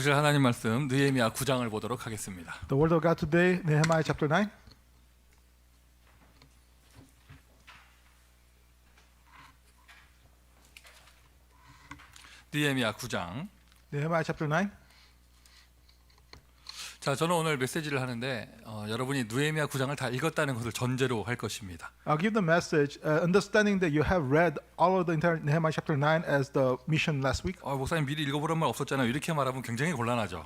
보실 하나님 말씀 느헤미야 9장을 보도록 하겠습니다. The word of God today, Nehemiah chapter 9. 느헤미야 9장. Nehemiah chapter 9. 자, 저는 오늘 메시지를 하는데 여러분이 느헤미야 9장을 다 읽었다는 것을 전제로 할 것입니다. I'll give the message, understanding that you have read all of the entire Nehemiah chapter 9 as the mission last week. 목사님 미리 읽어보란 말 없었잖아요. 이렇게 말하면 굉장히 곤란하죠.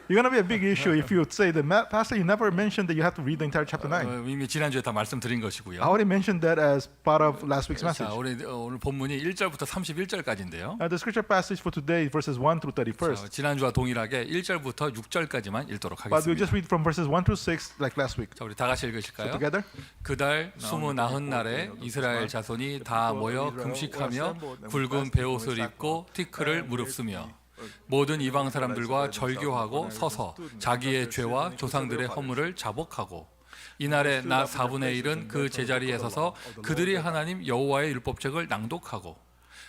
You're going to be a big issue if you say that, Pastor, you never mentioned that you have to read the entire chapter 9. 이미 지난주에 다 말씀드린 I 것이고요. already mentioned that as part of last week's message. 자, 오늘 본문이 1절부터 31절까지인데요. The scripture passage for today is verses 1 through 31. 지난주와 동일하게 1절부터 6절까지만 읽도록 But we'll 하겠습니다. just read from verses 1 through 6 like last week. 자, 우리 다 같이 So 읽으실까요? together. 그달 29날에 이스라엘 자손이 다 모여 금식하며 굵은 베옷을 입고 티크를 무릅쓰며 모든 이방 사람들과 절교하고 서서 자기의 죄와 조상들의 허물을 자복하고 이날에 낮 4분의 1은 그 제자리에 서서 그들이 하나님 여호와의 율법책을 낭독하고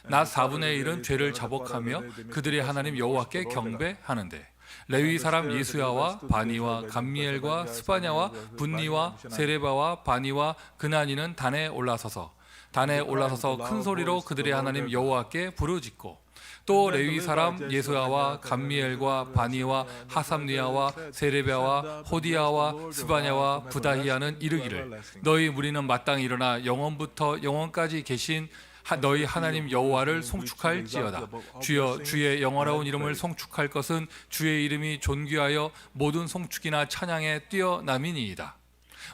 낮 4분의 1은 죄를 자복하며 그들이 하나님 여호와께 경배하는데 레위 사람 예수야와 바니와 감미엘과 스바냐와 분니와 세레바와 바니와 그나니는 단에 올라서서 큰 소리로 그들의 하나님 여호와께 부르짖고 또 레위 사람 예수야와 감미엘과 바니와 하삼니아와 세레베와 호디야와 스바냐와 부다히야는 이르기를 너희 무리는 마땅히 일어나 영원부터 영원까지 계신 너희 하나님 여호와를 송축할지어다. 주여 주의 영원하온 이름을 송축할 것은 주의 이름이 존귀하여 모든 송축이나 찬양에 뛰어남이니이다.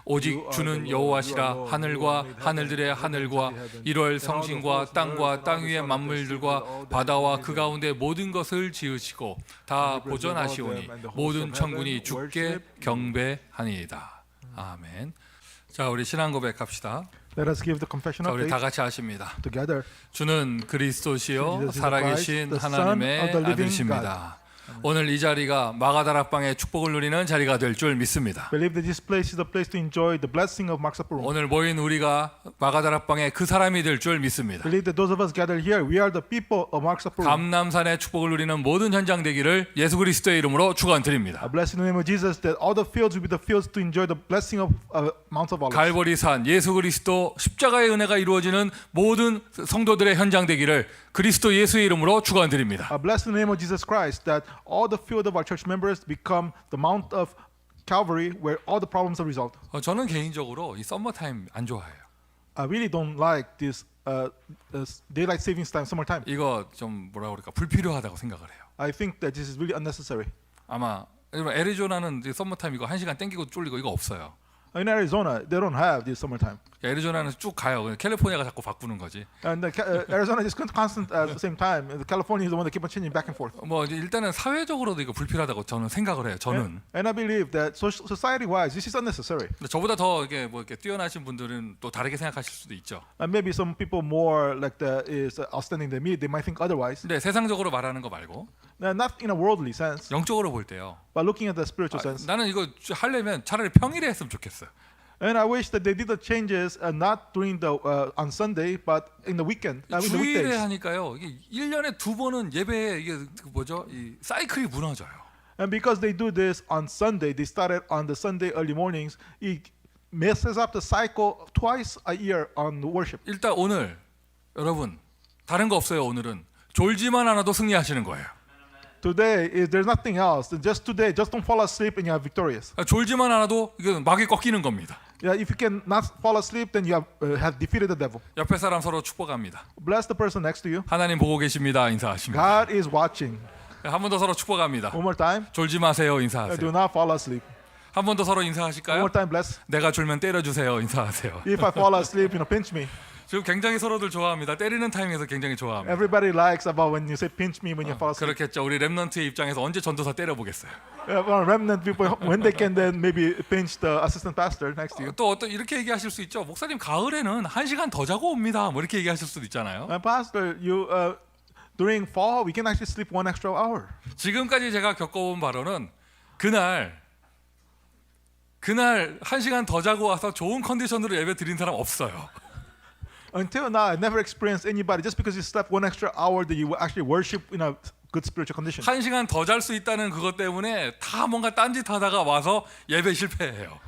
오직 주는 여호와시라. 하늘과 하늘들의 하늘과 1월 성신과 땅 위의 만물들과 바다와 그 가운데 모든 것을 지으시고 다 보존하시오니 모든 천군이 주께 경배하니이다. 아멘. 자, 우리 신앙 고백합시다. Let us give the confession 자, of 우리 다 faith 같이 하십니다. together. 주는 그리스도시요 Jesus is 살아계신 the Christ, the 하나님의 Son of the living 아들이십니다. 오늘 이 자리가 마가다락방의 축복을 누리는 자리가 될 줄 믿습니다. Believe that this place is the place to enjoy the blessing of Mark's Upper Room. 오늘 모인 우리가 마가다락방의 그 사람이 될 줄 믿습니다. Believe that those of us gathered here, we are the people of Mark's Upper Room. 감남산의 축복을 누리는 모든 현장 되기를 예수 그리스도의 이름으로 축원드립니다. I bless in the name of Jesus that all the fields will be the fields to enjoy the blessing of Mount of Olives. 갈보리산 예수 그리스도 십자가의 은혜가 이루어지는 모든 성도들의 현장 되기를 그리스도 예수의 이름으로 축원드립니다. I bless in the name of Jesus Christ that all the field of our church members become the Mount of Calvary where all the problems are resolved. 저는 개인적으로 이 썸머타임 안 좋아해요. I really don't like this daylight savings time, summertime. 이거 좀 뭐라 그럴까 불필요하다고 생각을 해요. I think that this is really unnecessary. 아마 애리조나는 썸머타임 이거 1시간 땡기고 쫄리고 이거 없어요. In Arizona, they don't have this summertime. 애리조나는 쭉 가요. 캘리포니아가 자꾸 바꾸는 거지. And Arizona is constant at the same time. And California is the one that keep on changing back and forth. 뭐 일단은 사회적으로도 이거 불필요하다고 저는 생각을 해요. 저는. And I believe that society-wise, this is unnecessary. 근데 저보다 더 이게 뭐 이렇게 뛰어나신 분들은 또 다르게 생각하실 수도 있죠. And maybe some people more like that is outstanding than me. They might think otherwise. 근데 세상적으로 말하는 거 말고 Not in a worldly sense, 영적으로 볼 때요. but looking at the spiritual sense. 나는 이거 하려면 차라리 평일에 했으면 좋겠어요. And I wish that they did the changes not during the on Sunday, but in the weekend, in the 주일에 weekdays. 하니까요. 이게 1년에 2번은 예배에 이게 그 뭐죠? 이 사이클이 무너져요. And because they do this on Sunday, they started on the Sunday early mornings. It messes up the cycle twice a year on worship. 일단 오늘 여러분 다른 거 없어요. 오늘은 졸지만 않아도 승리하시는 거예요. Today, there's nothing else. Just today, just don't fall asleep and you are victorious. 졸지만 않아도 이거 마귀 꺾이는 겁니다. Yeah, if you cannot fall asleep, then you have defeated the devil. 옆에 사람 서로 축복합니다. Bless the person next to you. 하나님 보고 계십니다. 인사하십니다. God is watching. 한 번 더 서로 축복합니다. One more time. 졸지 마세요. Do 인사하세요. not fall asleep. 한 번 더 서로 One 인사하실까요? more time, bless. 내가 졸면 때려주세요. 인사하세요. If I fall asleep, pinch me. 지금 굉장히 서로들 좋아합니다. 때리는 타임에서 굉장히 좋아합니다. Everybody likes about when you say pinch me when you fall asleep. 그렇겠죠. 우리 렘넌트의 입장에서 언제 전도사 때려보겠어요. Remnant people, when they can then maybe pinch the assistant pastor next to you. 또 어떤 이렇게 얘기하실 수 있죠. 목사님 가을에는 1시간 더 자고 옵니다. 뭐 이렇게 얘기하실 수도 있잖아요. Pastor, you during fall we can actually sleep 1 extra hour. 지금까지 제가 겪어본 바로는 그날 1시간 더 자고 와서 좋은 컨디션으로 예배 드린 사람 없어요. Until now, I never experienced anybody just because you slept 1 extra hour that you will actually worship in a good spiritual condition. 1시간 더 잘 수 있다는 그것 때문에 다 뭔가 딴짓하다가 와서 예배 실패해요.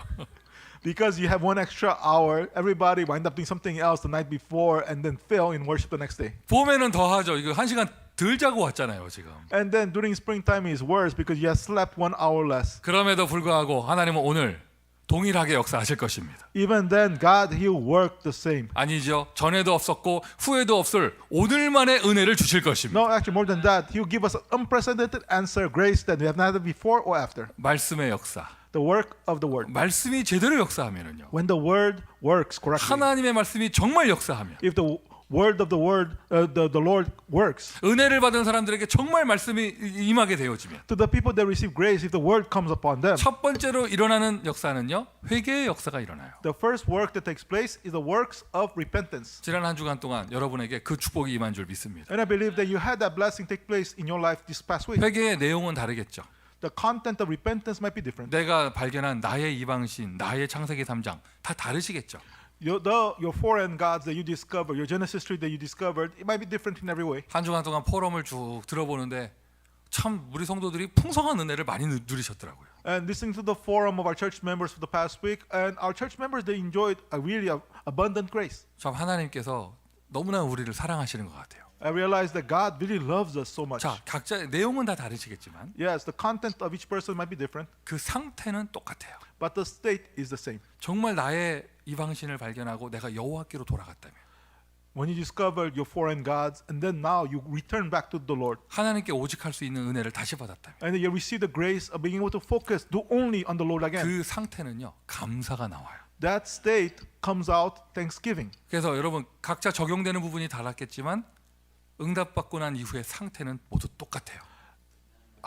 Because you have one extra hour, everybody wind up doing something else the night before and then fail in worship the next day. 봄에는 더 하죠. 이거 1시간 덜 자고 왔잖아요, 지금. And then during springtime is worse because you have slept 1 hour less. 그럼에도 불구하고 하나님은 오늘 동일하게 역사하실 것입니다. Even then, God, He'll work the same. 아니죠. 전에도 없었고 후에도 없을 오늘만의 은혜를 주실 것입니다. No, actually more than that, He'll give us an unprecedented answer, grace that we have neither before or after. 말씀의 역사. The work of the Word. 말씀이 제대로 역사하면은요. When the Word works correctly. 하나님의 말씀이 정말 역사하면 If the word of the Word, the Lord works. 은혜를 받은 사람들에게 정말 말씀이 임하게 되어지면 To the people that receive grace, if the Word comes upon them. 첫 번째로 일어나는 역사는요. 회개의 역사가 일어나요. The first work that takes place is the works of repentance. 지난 한 주간 동안 여러분에게 그 축복이 임한 줄 믿습니다. And I believe that you had that blessing take place in your life this past week. 회개의 내용은 다르겠죠. The content of repentance might be different. 내가 발견한 나의 이방신, 나의 창세기 3장 다 다르시겠죠. Your foreign gods that you discover, your Genesis tree that you discovered, it might be different in every way. 한 주간 동안 포럼을 쭉 들어보는데 참 우리 성도들이 풍성한 은혜를 많이 누리셨더라고요. And listening to the forum of our church members for the past week, and our church members, they enjoyed a really abundant grace. 참 하나님께서 너무나 우리를 사랑하시는 것 같아요. I realized that God really loves us so much. 자, 각자 내용은 다 다르시겠지만 Yes, the content of each person might be different, 그 상태는 똑같아요. but the state is the same. 정말 나의 이방신을 발견하고 내가 여호와께로 돌아갔다면 When you discover your foreign gods, and then now you return back to the Lord, 하나님께 오직할 수 있는 은혜를 다시 받았다면 and then you receive the grace of being able to focus, do only on the Lord again. 그 상태는요 감사가 나와요. That state comes out thanksgiving. 그래서 여러분 각자 적용되는 부분이 달랐겠지만 응답받고 난 이후의 상태는 모두 똑같아요.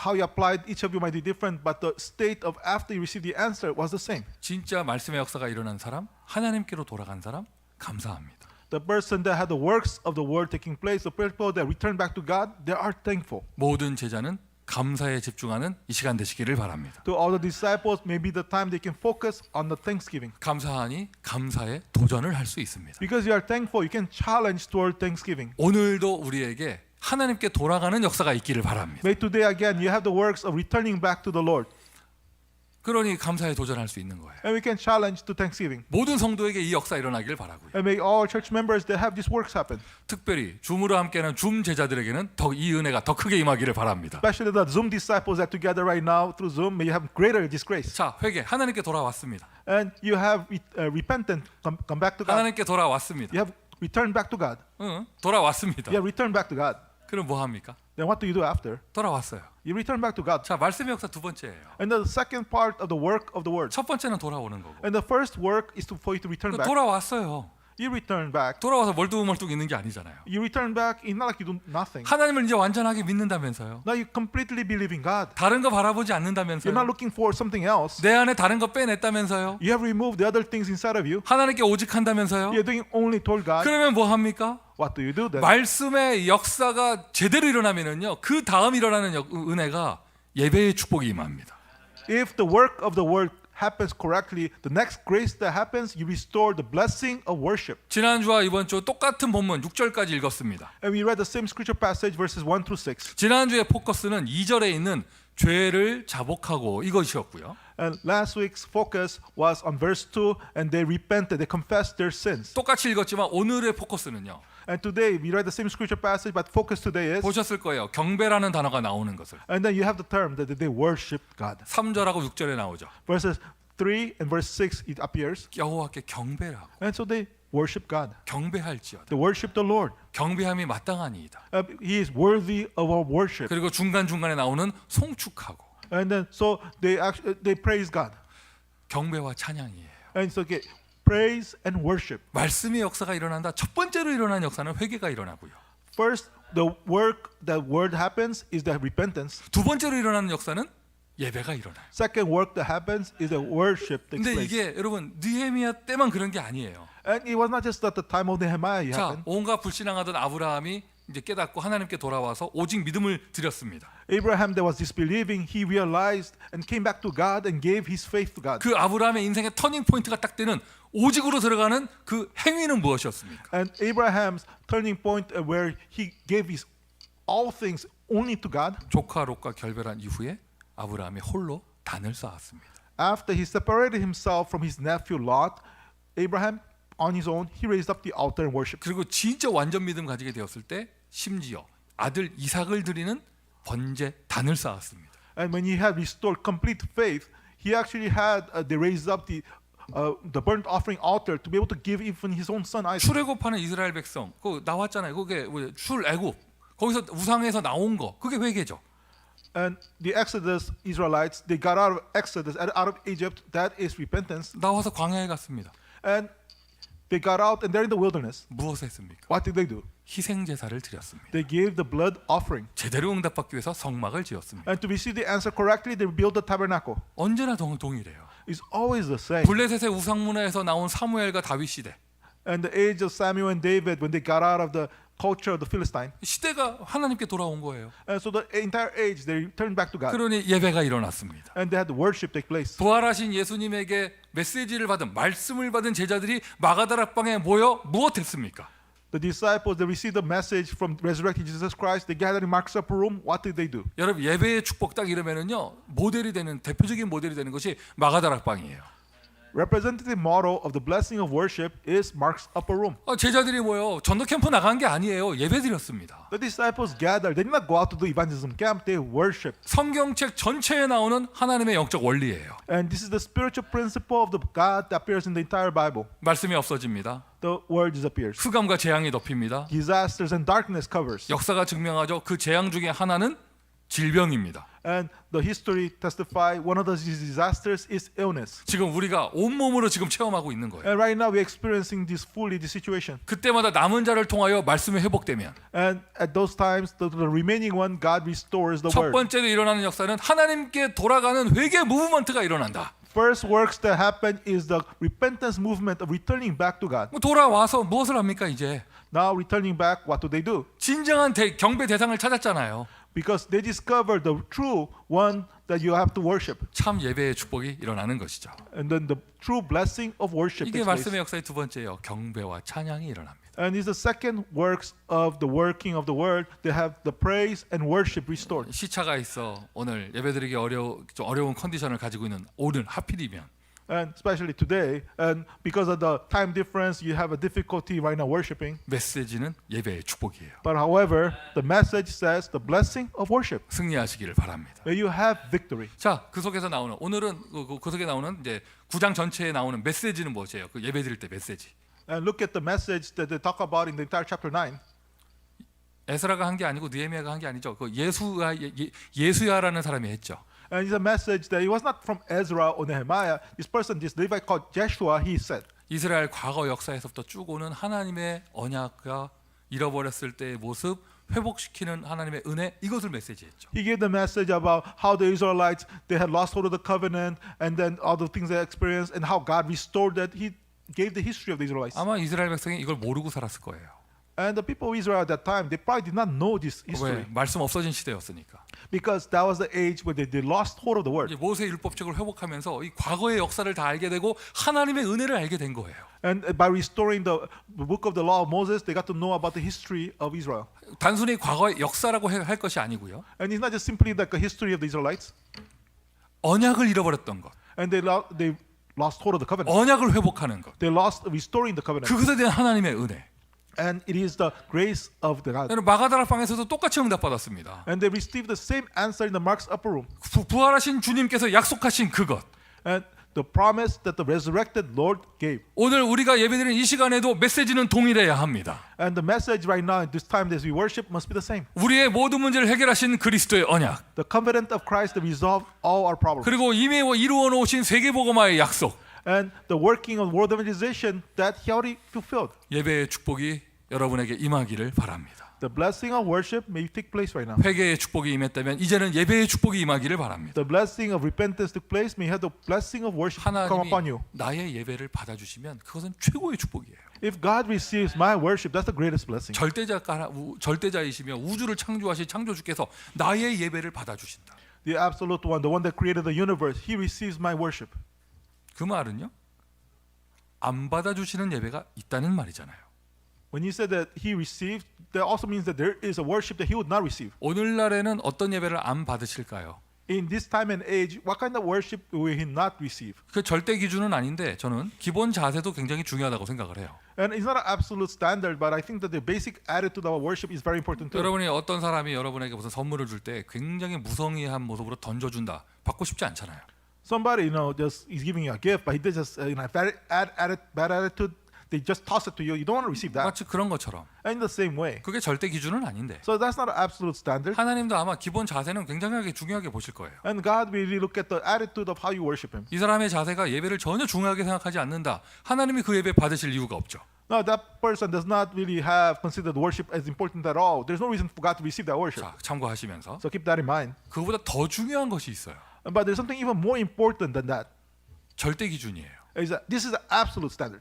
How you applied each of you might be different, but the state of after you received the answer was the same. 진짜 말씀의 역사가 일어난 사람, 하나님께로 돌아간 사람 감사합니다. The person that had the works of the word taking place, the people that return back to God, they are thankful. 모든 제자는 감사에 집중하는 이 시간 되시기를 바랍니다. To all the disciples, maybe the time they can focus on the thanksgiving. 감사하니 감사에 도전을 할 수 있습니다. Because you are thankful, you can challenge toward thanksgiving. 오늘도 우리에게 하나님께 돌아가는 역사가 있기를 바랍니다. May today again you have the works of returning back to the Lord. 그러니 감사에 도전할 수 있는 거예요. And we can challenge to thanksgiving. 모든 성도에게 이 역사 일어나기를 바라고요. And may all church members that have these works happen. 특별히 줌으로 함께하는 줌 제자들에게는 더 이 은혜가 더 크게 임하기를 바랍니다. Especially the Zoom disciples that are together right now through Zoom, may you have greater this grace. 자, 회개 하나님께 돌아왔습니다. And you have repentant, come back to God. 하나님께 돌아왔습니다. You have returned back to God. 응, 돌아왔습니다. You have returned back to God. 그럼 뭐 합니까? Then what do you do after? 돌아왔어요. You return back to God. 자, 말씀의 역사 두 번째예요. And the second part of the work of the word. 첫 번째는 돌아오는 거고. And the first work is for you to return back. 돌아왔어요. You return back. 돌아와서 멀뚱멀뚱 있는 게 아니잖아요. You return back. It's not like you do nothing. 하나님을 이제 완전하게 믿는다면서요. Now you completely believe in God. 다른 거 바라보지 You're not 않는다면서요. looking for something else. 내 안에 다른 거 빼냈다면서요. You have removed the other things inside of you. 하나님께 오직한다면서요. You're doing only toward God. 그러면 뭐 합니까? What do you do then? 말씀의 역사가 제대로 일어나면은요. 그 다음 일어나는 은혜가 예배의 축복이 임합니다. If the work of the word happens correctly, the next grace that happens, you restore the blessing of worship. 지난주와 이번 주 똑같은 본문 6절까지 읽었습니다. And we read the same scripture passage, verses 1 through 6. 지난주의 포커스는 2절에 있는 죄를 자복하고 이것이었고요. And last week's focus was on verse 2, and they repented, they confessed their sins. 똑같이 읽었지만 오늘의 포커스는요. And today we read the same scripture passage, but focus today is, 보셨을 거예요. 경배라는 단어가 나오는 것을. and then you have the term that they worshiped God. 3절하고 6절에 나오죠. Verses 3 and verse 6 it appears, 여호와께 경배라고. and so they worship God. 경배할지어다. They worship the Lord. 경배함이 마땅하니이다. He is worthy of our worship. 그리고 중간중간에 나오는 송축하고 And then so they praise God. 경배와 찬양이에요. And so okay, praise and worship. 말씀의 역사가 일어난다. 첫 번째로 일어난 역사는 회개가 일어나고요. First, the work that word happens is the repentance. 두 번째로 일어나는 역사는 예배가 일어나요. Second work that happens is the worship takes 근데 place. 이게 여러분 느헤미야 때만 그런 게 아니에요. And it was not just at the time of Nehemiah it 자, happened. 온갖 불신앙하던 아브라함이 이제 깨닫고 하나님께 돌아와서 오직 믿음을 드렸습니다. Abraham that was disbelieving, he realized and came back to God and gave his faith to God. 그 아브라함의 인생의 터닝 포인트가 딱 되는 오직으로 들어가는 그 행위는 무엇이었습니까? And Abraham's turning point where he gave his all things only to God. 조카 롯과 결별한 이후에 아브라함이 홀로 단을 쌓았습니다. After he separated himself from his nephew Lot, Abraham on his own he raised up the altar and worship. 그리고 진짜 완전 믿음 가지게 되었을 때 심지어 아들 이삭을 드리는 번제 단을 쌓았습니다. And when he had restored complete faith, he actually had they raised up the burnt offering altar to be able to give even his own son Isaac. 출애굽하는 이스라엘 백성 그 나왔잖아요. 그게 출애굽 거기서 우상에서 나온 거 그게 회개죠. And the Exodus Israelites, they got out of Exodus, out of Egypt. That is repentance. 나와서 광야에 갔습니다. And they got out and they're in the wilderness. 무엇을 했습니까? What did they do? 희생 제사를 드렸습니다. They gave the blood offering. 제대로 응답받기 위해서 성막을 지었습니다. And to receive the answer correctly, they built the tabernacle. 언제나 동일해요. It's always the same. 블레셋의 우상 문화에서 나온 사무엘과 다윗 시대. And the age of Samuel and David, when they got out of the culture of the Philistine, 시대가 하나님께 돌아온 거예요. and so the entire age they turned back to God, 그러니 예배가 일어났습니다. and they had the worship take place. 부활하신 예수님에게 메시지를 받은 말씀을 받은 제자들이 마가다락방에 모여 무엇했습니까? The disciples, they received the message from resurrected Jesus Christ. They gathered in Mark's upper room. What did they do? 여러분 예배의 축복 딱 이러면은요 모델이 되는 대표적인 모델이 되는 것이 마가다락방이에요. Representative model of the blessing of worship is Mark's upper room. 제자들이 모여 전도 캠프 나간 게 아니에요. 예배 드렸습니다. The disciples gathered. They did not go out to do evangelism camp. They worshiped. 성경책 전체에 나오는 하나님의 영적 원리예요. And this is the spiritual principle of the God that appears in the entire Bible. 말씀이 없어집니다. The word disappears. 흑암과 재앙이 덮입니다. Disasters and darkness covers. 역사가 증명하죠. 그 재앙 중에 하나는 질병입니다. And the history testify one of the disasters is illness. 지금 우리가 온몸으로 지금 체험하고 있는 거예요. And right now we're experiencing this situation. 그때마다 남은 자를 통하여 말씀이 회복되면 And at those times, the remaining one, God restores the 첫 word. 번째로 일어나는 역사는 하나님께 돌아가는 회개 무브먼트가 일어난다. First works that happen is the repentance movement of returning back to God. 돌아와서 무엇을 합니까 이제? Now returning back, what do they do? 진정한 경배 대상을 찾았잖아요. Because they discover the true one that you have to worship. 참 예배의 축복이 일어나는 것이죠. And then the true blessing of worship 이게 takes place. 말씀의 역사의 두 번째예요. 경배와 찬양이 일어납니다. And it's the second works of the working of the word. They have the praise and worship restored. 시차가 있어 오늘 예배드리기 좀 어려운 컨디션을 가지고 있는 오늘 하필이면 And especially today, and because of the time difference, you have a difficulty right now worshiping. 메시지는 예배의 축복이에요. But however, the message says the blessing of worship. 승리하시기를 바랍니다. Where you have victory. 자, 그 속에서 나오는 오늘은 그 속에 나오는 이제 9장 전체에 나오는 메시지는 무엇이에요? 그 예배드릴 때 메시지. And look at the message that they talk about in the entire chapter 9. 에스라가 한 게 아니고 느헤미야가 한 게 아니죠. 그 예수야라는 사람이 했죠. And it's a message that it was not from Ezra or Nehemiah. This person, this Levite called Joshua, he said. 이스라엘 과거 역사에서부터 쭉 오는 하나님의 언약과 잃어버렸을 때의 모습 회복시키는 하나님의 은혜 이것을 메시지했죠. He gave the message about how the Israelites they had lost hold of the covenant, and then all the things they experienced, and how God restored that. He gave the history of the Israelites. 아마 이스라엘 백성이 이걸 모르고 살았을 거예요. And the people of Israel at that time, they probably did not know this 왜? history 말씀 없어진 시대였으니까. because that was the age where they lost hold of the word. 이제 모세 율법책을 회복하면서 이 과거의 역사를 다 알게 되고 하나님의 은혜를 알게 된 거예요. And by restoring the book of the law of Moses, they got to know about the history of Israel. 단순히 과거의 역사라고 할 것이 아니고요. And it's not just simply like a history of the Israelites. 언약을 잃어버렸던 것, And they lost hold of the covenant. 언약을 회복하는 것, They lost restoring the covenant. 그것에 대한 하나님의 은혜. And it is the grace of the God. 여러분 마가다락방에서도 똑같이 응답받았습니다. And they received the same answer in the Mark's upper room. 부활하신 주님께서 약속하신 그것. And the promise that the resurrected Lord gave. 오늘 우리가 예배드리는 이 시간에도 메시지는 동일해야 합니다. And the message right now at this time as we worship must be the same. 우리의 모든 문제를 해결하신 그리스도의 언약. The covenant of Christ that resolved all our problems. 그리고 이미 이루어 놓으신 세계복음화의 약속. And the working of world evangelization that he already fulfilled. 예배의 축복이 여러분에게 임하기를 바랍니다. The blessing of worship may take place right now. 회개의 축복이 임했다면 이제는 예배의 축복이 임하기를 바랍니다. The blessing of repentance took place. May have the blessing of worship come 하나님이 upon you. 나의 예배를 받아주시면 그것은 최고의 축복이에요. If God receives my worship, that's the greatest blessing. 절대자이시며 우주를 창조하신 창조주께서 나의 예배를 받아주신다. The absolute one, the one that created the universe, he receives my worship. 그 말은요, 안 받아주시는 예배가 있다는 말이잖아요. When he said that he received, that also means that there is a worship that he would not receive. 오늘날에는 어떤 예배를 안 받으실까요? In this time and age, what kind of worship will he not receive? 그 절대 기준은 아닌데 저는 기본 자세도 굉장히 중요하다고 생각을 해요. And it's not an absolute standard, but I think that the basic attitude of our worship is very important too. 여러분이 어떤 사람이 여러분에게 무슨 선물을 줄 때 굉장히 무성의한 모습으로 던져준다. 받고 싶지 않잖아요. Somebody, just is giving you a gift, but he just, bad attitude. They just toss it to you. You don't want to receive that. 마치 그런 것처럼 And in the same way. 그게 절대 기준은 아닌데 So that's not an absolute standard. 하나님도 아마 기본 자세는 굉장히 중요하게 보실 거예요. And God will really look at the attitude of how you worship Him. 이 사람의 자세가 예배를 전혀 중요하게 생각하지 않는다. 하나님이 그 예배 받으실 이유가 없죠. Now that person does not really have considered worship as important at all. There's no reason for God to receive that worship. 자, 참고하시면서 So keep that in mind. 그거보다 더 중요한 것이 있어요. But there's something even more important than that. 절대 기준이에요. Is that this is the absolute standard.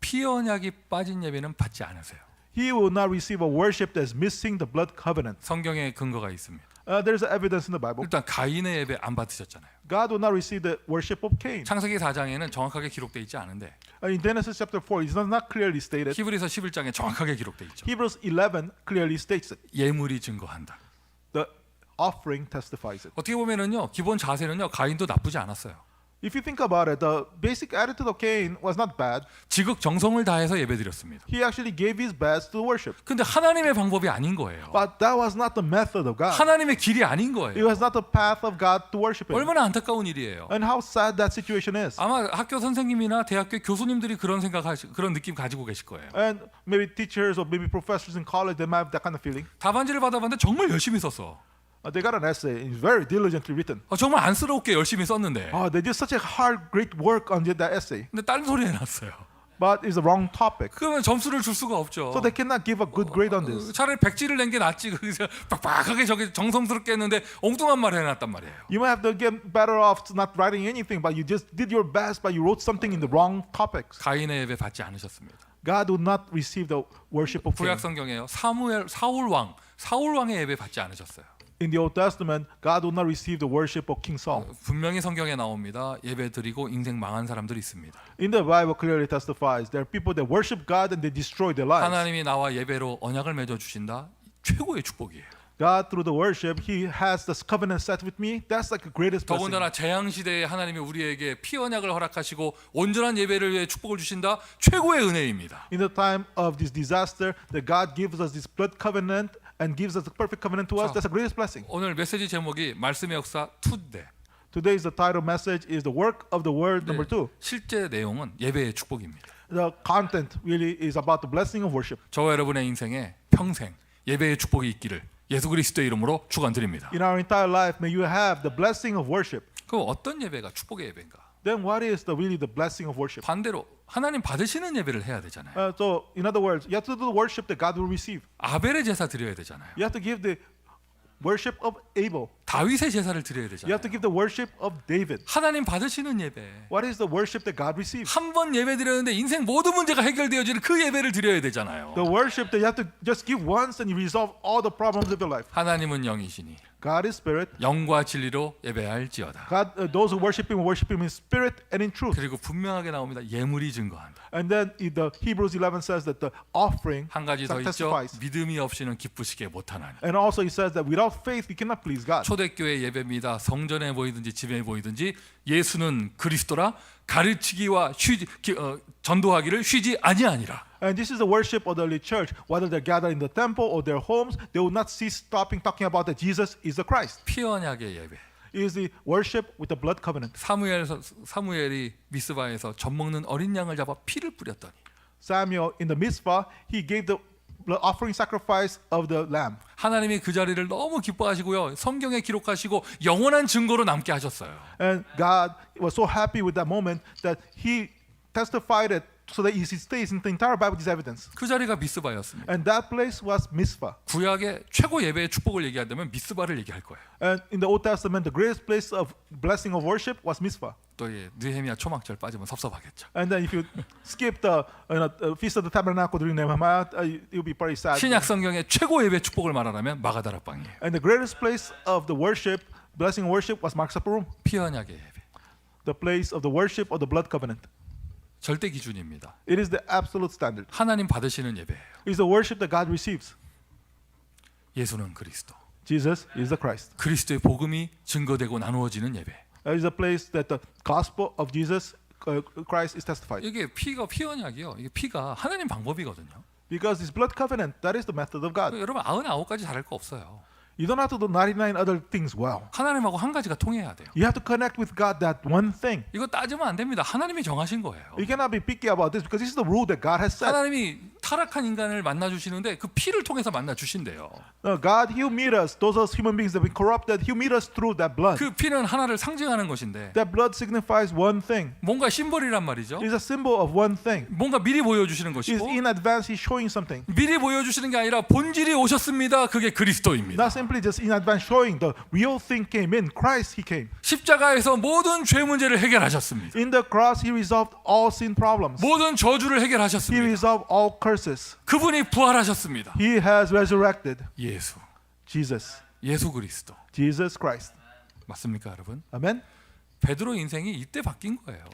피 언약이 빠진 예배는 받지 않으세요. He will not receive a worship that is missing the blood covenant. 성경에 근거가 있습니다. There's evidence in the Bible. 일단 가인의 예배 안 받으셨잖아요. God will not receive the worship of Cain. 창세기 4장에는 정확하게 기록되어 있지 않은데 In Genesis chapter 4, it's not clearly stated. 히브리서 11장에 정확하게 기록되어 있죠. Hebrews 11 clearly states it. 예물이 증거한다. The offering testifies it. 어떻게 보면은요, 기본 자세는요, 가인도 나쁘지 않았어요. If you think about it, the basic attitude of Cain was not bad. 지극정성을 다해서 예배드렸습니다. He actually gave his best to worship. 근데 하나님의 방법이 아닌 거예요. But that was not the method of God. 하나님의 길이 아닌 It 거예요. was not the path of God to worship Him. 얼마나 안타까운 일이에요. And how sad that situation is. 아마 학교 선생님이나 대학교 교수님들이 그런 그런 느낌 가지고 계실 거예요. And maybe teachers or maybe professors in college, they might have that kind of feeling. 답안지를 받아봤는데 정말 열심히 썼어. They got an essay. It's very diligently written. 정말 안쓰럽게 열심히 썼는데. They did such a hard, great work on that essay. 근데 딴 소리 해놨어요. But it's the wrong topic. 그러면 점수를 줄 수가 없죠. So they cannot give a good grade on this. 차라리 백지를 낸 게 낫지. 거기서 빡빡하게 저기 정성스럽게 했는데 엉뚱한 말 해놨단 말이에요. You might have to get better off not writing anything, but you just did your best, but you wrote something in the wrong topics. 가인의 예배 받지 않으셨습니다. God would not receive the worship of Cain. 구약 성경에요. 사울 왕의 예배 받지 않으셨어요. In the Old Testament, God would not receive the worship of King Saul. 분명히 성경에 나옵니다. 예배 드리고 인생 망한 사람들이 있습니다. In the Bible clearly testifies there are people that worship God and they destroy their lives. 하나님이 나와 예배로 언약을 맺어 주신다. 최고의 축복이에요. God through the worship, He has this covenant set with me. That's like the greatest blessing. 더군다나 재앙 시대에 하나님이 우리에게 피 언약을 허락하시고 온전한 예배를 위해 축복을 주신다. 최고의 은혜입니다. In the time of this disaster, that God gives us this blood covenant and gives us the perfect covenant to us. That's the greatest blessing. 오늘 메시지 제목이 말씀의 역사 2인데 Today's the title message is the work of the word number 2. 실제 내용은 예배의 축복입니다. The content really is about the blessing of worship. 저와 여러분의 인생에 평생 예배의 축복이 있기를 예수 그리스도의 이름으로 축원드립니다. In our entire life, may you have the blessing of worship. 그럼 어떤 예배가 축복의 예배인가? Then what is really the blessing of worship? 반대로 하나님 받으시는 예배를 해야 되잖아요. So in other words, you have to do the worship that God will receive. 아벨의 제사 드려야 되잖아요. You have to give the worship of Abel. 다윗의 제사를 드려야 You 되잖아요. have to give the worship of David. 하나님 받으시는 예배. What is the worship that God receives? 한 번 예배 드렸는데 인생 모든 문제가 해결되어지는 그 예배를 드려야 되잖아요. The worship that you have to just give once and you resolve all the problems of your life. 하나님은 영이시니 God is spirit. 영과 진리로 예배할지어다. God, those who worship Him in spirit and in truth. 그리고 분명하게 나옵니다. 예물이 증거한다. And then the Hebrews 11 says that the offering 한 가지 더 있죠. testifies. 믿음이 없이는 기쁘시게 못하나니. And also it says that without faith we cannot please God. 초대교회 예배입니다. 성전에 보이든지 집에 보이든지 예수는 그리스도라 가르치기와 전도하기를 쉬지 아니하니라. And this is the worship of the early church. Whether they're gathered in the temple or their homes, they will not cease stopping talking about that Jesus is the Christ. 피 언약의 예배. It is the worship with the blood covenant. 사무엘이 미스바에서 젖 먹는 어린 양을 잡아 피를 뿌렸더니 Samuel in the Mizpah, he gave the offering sacrifice of the lamb. 하나님이 그 자리를 너무 기뻐하시고요. 성경에 기록하시고 영원한 증거로 남게 하셨어요. And God was so happy with that moment that He testified it so that He stays in the entire Bible this evidence. 그 자리가 미스바였습니다. And that place was Mizpah. 구약의 최고 예배의 축복을 얘기한다면 미스바를 얘기할 거예요. And in the Old Testament, the greatest place of blessing of worship was Mizpah. 또 느헤미야 초막절 빠지면 섭섭하겠죠. And then if you skip the Feast of the Tabernacle during Nehemiah, you'll be pretty sad. 신약 성경의 최고 예배 축복을 말하라면 마가다락방이에요. And the greatest place of the worship, blessing worship, was Mark's Upper Room, 피 언약의 예배. the place of the worship of the blood covenant. 절대 기준입니다. It is the absolute standard. 하나님 받으시는 예배예요. It's the worship that God receives. 예수는 그리스도. Jesus is the Christ. 그리스도의 복음이 증거되고 나누어지는 예배. It is a place that the gospel of Jesus Christ is testified. 이게 피 언약이요. 이게 피가 하나님 방법이거든요. Because this blood covenant, that is the method of God. 여러분 99가지 잘할 거 없어요. You don't have to do 99 other things well. 하나님하고 한 가지가 통해야 돼요. You have to connect with God that one thing. 이거 따지면 안 됩니다. 하나님이 정하신 거예요. You cannot be picky about this because this is the rule that God has set. 하나님이 타락한 인간을 만나 주시는데 그 피를 통해서 만나 주신대요. God, He'll meet us. Those are human beings that have been corrupted. He'll meet us through that blood. 그 피는 하나를 상징하는 것인데 That blood signifies one thing. 뭔가 심벌이란 말이죠. It's a symbol of one thing. 뭔가 미리 보여주시는 It's 것이고 in advance He's showing something. 미리 보여주시는 게 아니라 본질이 오셨습니다. 그게 그리스도입니다. Not simply just in advance showing the real thing came in. Christ He came. 십자가에서 모든 죄 문제를 해결하셨습니다. In the cross He resolved all sin problems. 모든 저주를 He 해결하셨습니다. resolved all curses. 그분이 부활하셨습니다. He has resurrected. 예수, Jesus. 예수 그리스도. Jesus Christ. 맞습니까, 여러분? Amen. 베드로 인생이 이때 바뀐 거예요.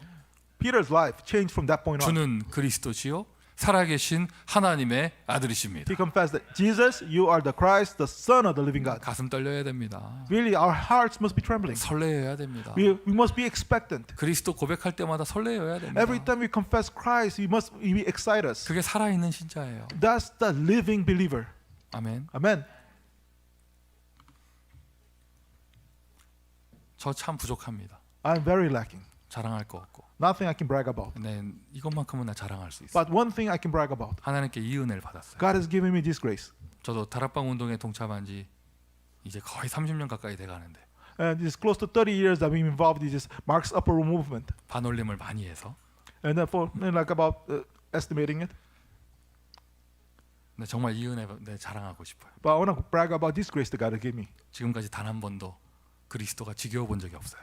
Peter's life changed from that point on. 주는 그리스도시요 살아계신 하나님의 아들이십니다. He confessed that Jesus, you are the Christ, the Son of the living God. 가슴 떨려야 됩니다. Really, our hearts must be trembling. 설레어야 됩니다. We must be expectant. 그리스도 고백할 때마다 설레어야 됩니다. Every time we confess Christ, He must excite us. 그게 살아있는 신자예요. That's the living believer. 아멘. Amen. 저 참 부족합니다. I'm very lacking. 자랑할 거 없고. Nothing I can brag about. 네, 이것만큼은 나 자랑할 수 있어. But one thing I can brag about. 하나님께 이 은혜를 받았어요. God has given me this grace. 저도 다락방 운동에 동참한 지 이제 거의 30년 가까이 돼 가는데 And it's close to 30 years that we've been involved in this Mark's Upper Room movement. 반올림을 많이 해서 And for like about estimating it. 네, 정말 이 은혜 자랑하고 싶어요. But I want to brag about this grace that God has given me. 지금까지 단 한 번도 그리스도가 지겨워 본 적이 없어요.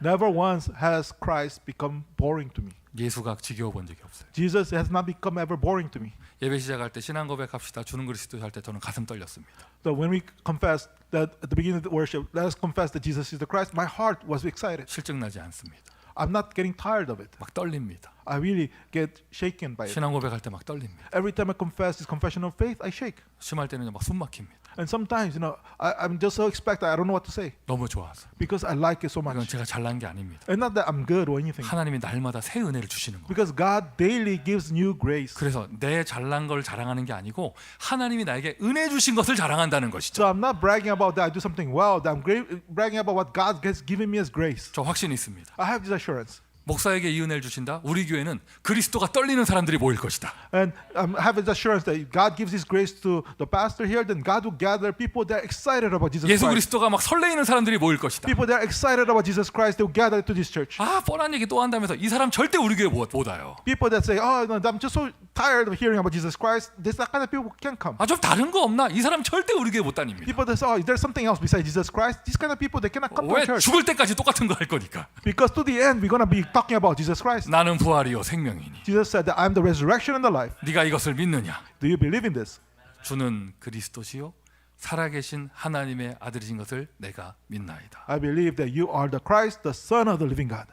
Never once has Christ become boring to me. 예수가 지겨워 본 적이 없어요. Jesus has not become ever boring to me. 예배 시작할 때 신앙 고백합시다. 주는 그리스도 할 때 저는 가슴 떨렸습니다. So when we confess that at the beginning of the worship, let us confess that Jesus is the Christ, my heart was excited. 실증나지 않습니다. I'm not getting tired of it. 막 떨립니다. I really get shaken by it. 신앙 고백할 때 막 떨립니다. Every time I confess this confession of faith, I shake. 심할 때는 막 숨 막힙니다. And sometimes, I'm just so expectant. I don't know what to say 너무 좋아서. because I like it so 이건 much. 제가 잘난 게 아닙니다. And not that I'm good or anything. 하나님이 날마다 새 은혜를 주시는 거예요. Because God daily gives new grace. 그래서 내 잘난 걸 자랑하는 게 아니고 하나님이 나에게 은혜 주신 것을 자랑한다는 것이죠. So I'm not bragging about that I do something well. That I'm bragging about what God has given me as grace. 저 확신이 있습니다. I have this assurance. 목사에게 이 은혜를 주신다. 우리 교회는 그리스도가 떨리는 사람들이 모일 것이다. And I have this assurance that if God gives His grace to the pastor here, then God will gather people that are excited about Jesus 예수 Christ. 그리스도가 막 설레이는 사람들이 모일 것이다. People that are excited about Jesus Christ, they will gather to this church. 아, 뻔한 얘기 또 한다면서 이 사람 절대 우리 교회 못 와요. People that say, "Oh, no, I'm just so tired of hearing about Jesus Christ." This kind of people can't come. 아, 좀 다른 거 없나? 이 사람 절대 우리 교회 못 다닙니다. People that say, "Oh, there's something else besides Jesus Christ." These kind of people they cannot come to 왜 our church 죽을 때까지 똑같은 거 할 거니까. because to the end we're gonna be talking about Jesus Christ. 나는 부활이요 생명이니. Jesus said that I'm the resurrection and the life. 네가 이것을 믿느냐? Do you believe in this? 주는 그리스도시요 살아계신 하나님의 아들이신 것을 내가 믿나이다. I believe that you are the Christ, the Son of the living God.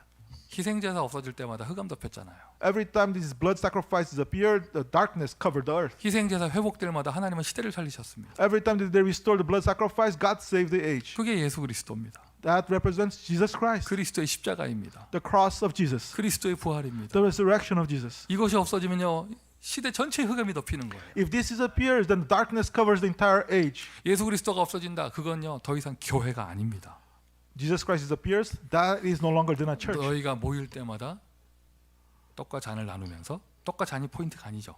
희생제사 없어질 때마다 흑암 덮였잖아요. Every time these blood sacrifices appeared, the darkness covered the earth. 희생제사 회복될마다 하나님은 시대를 살리셨습니다. Every time that they restored the blood sacrifice, God saved the age. 그게 예수 그리스도입니다. That represents Jesus Christ, 그리스도의 십자가입니다. the cross of Jesus, 그리스도의 부활입니다. the resurrection of Jesus. 이것이 없어지면요 시대 전체에 흑암이 덮이는 거예요. If this disappears, then darkness covers the entire age. 예수 그리스도가 없어진다. 그건요 더 이상 교회가 아닙니다. Jesus Christ disappears, that is no longer then a church. 너희가 모일 때마다 떡과 잔을 나누면서 떡과 잔이 포인트가 아니죠.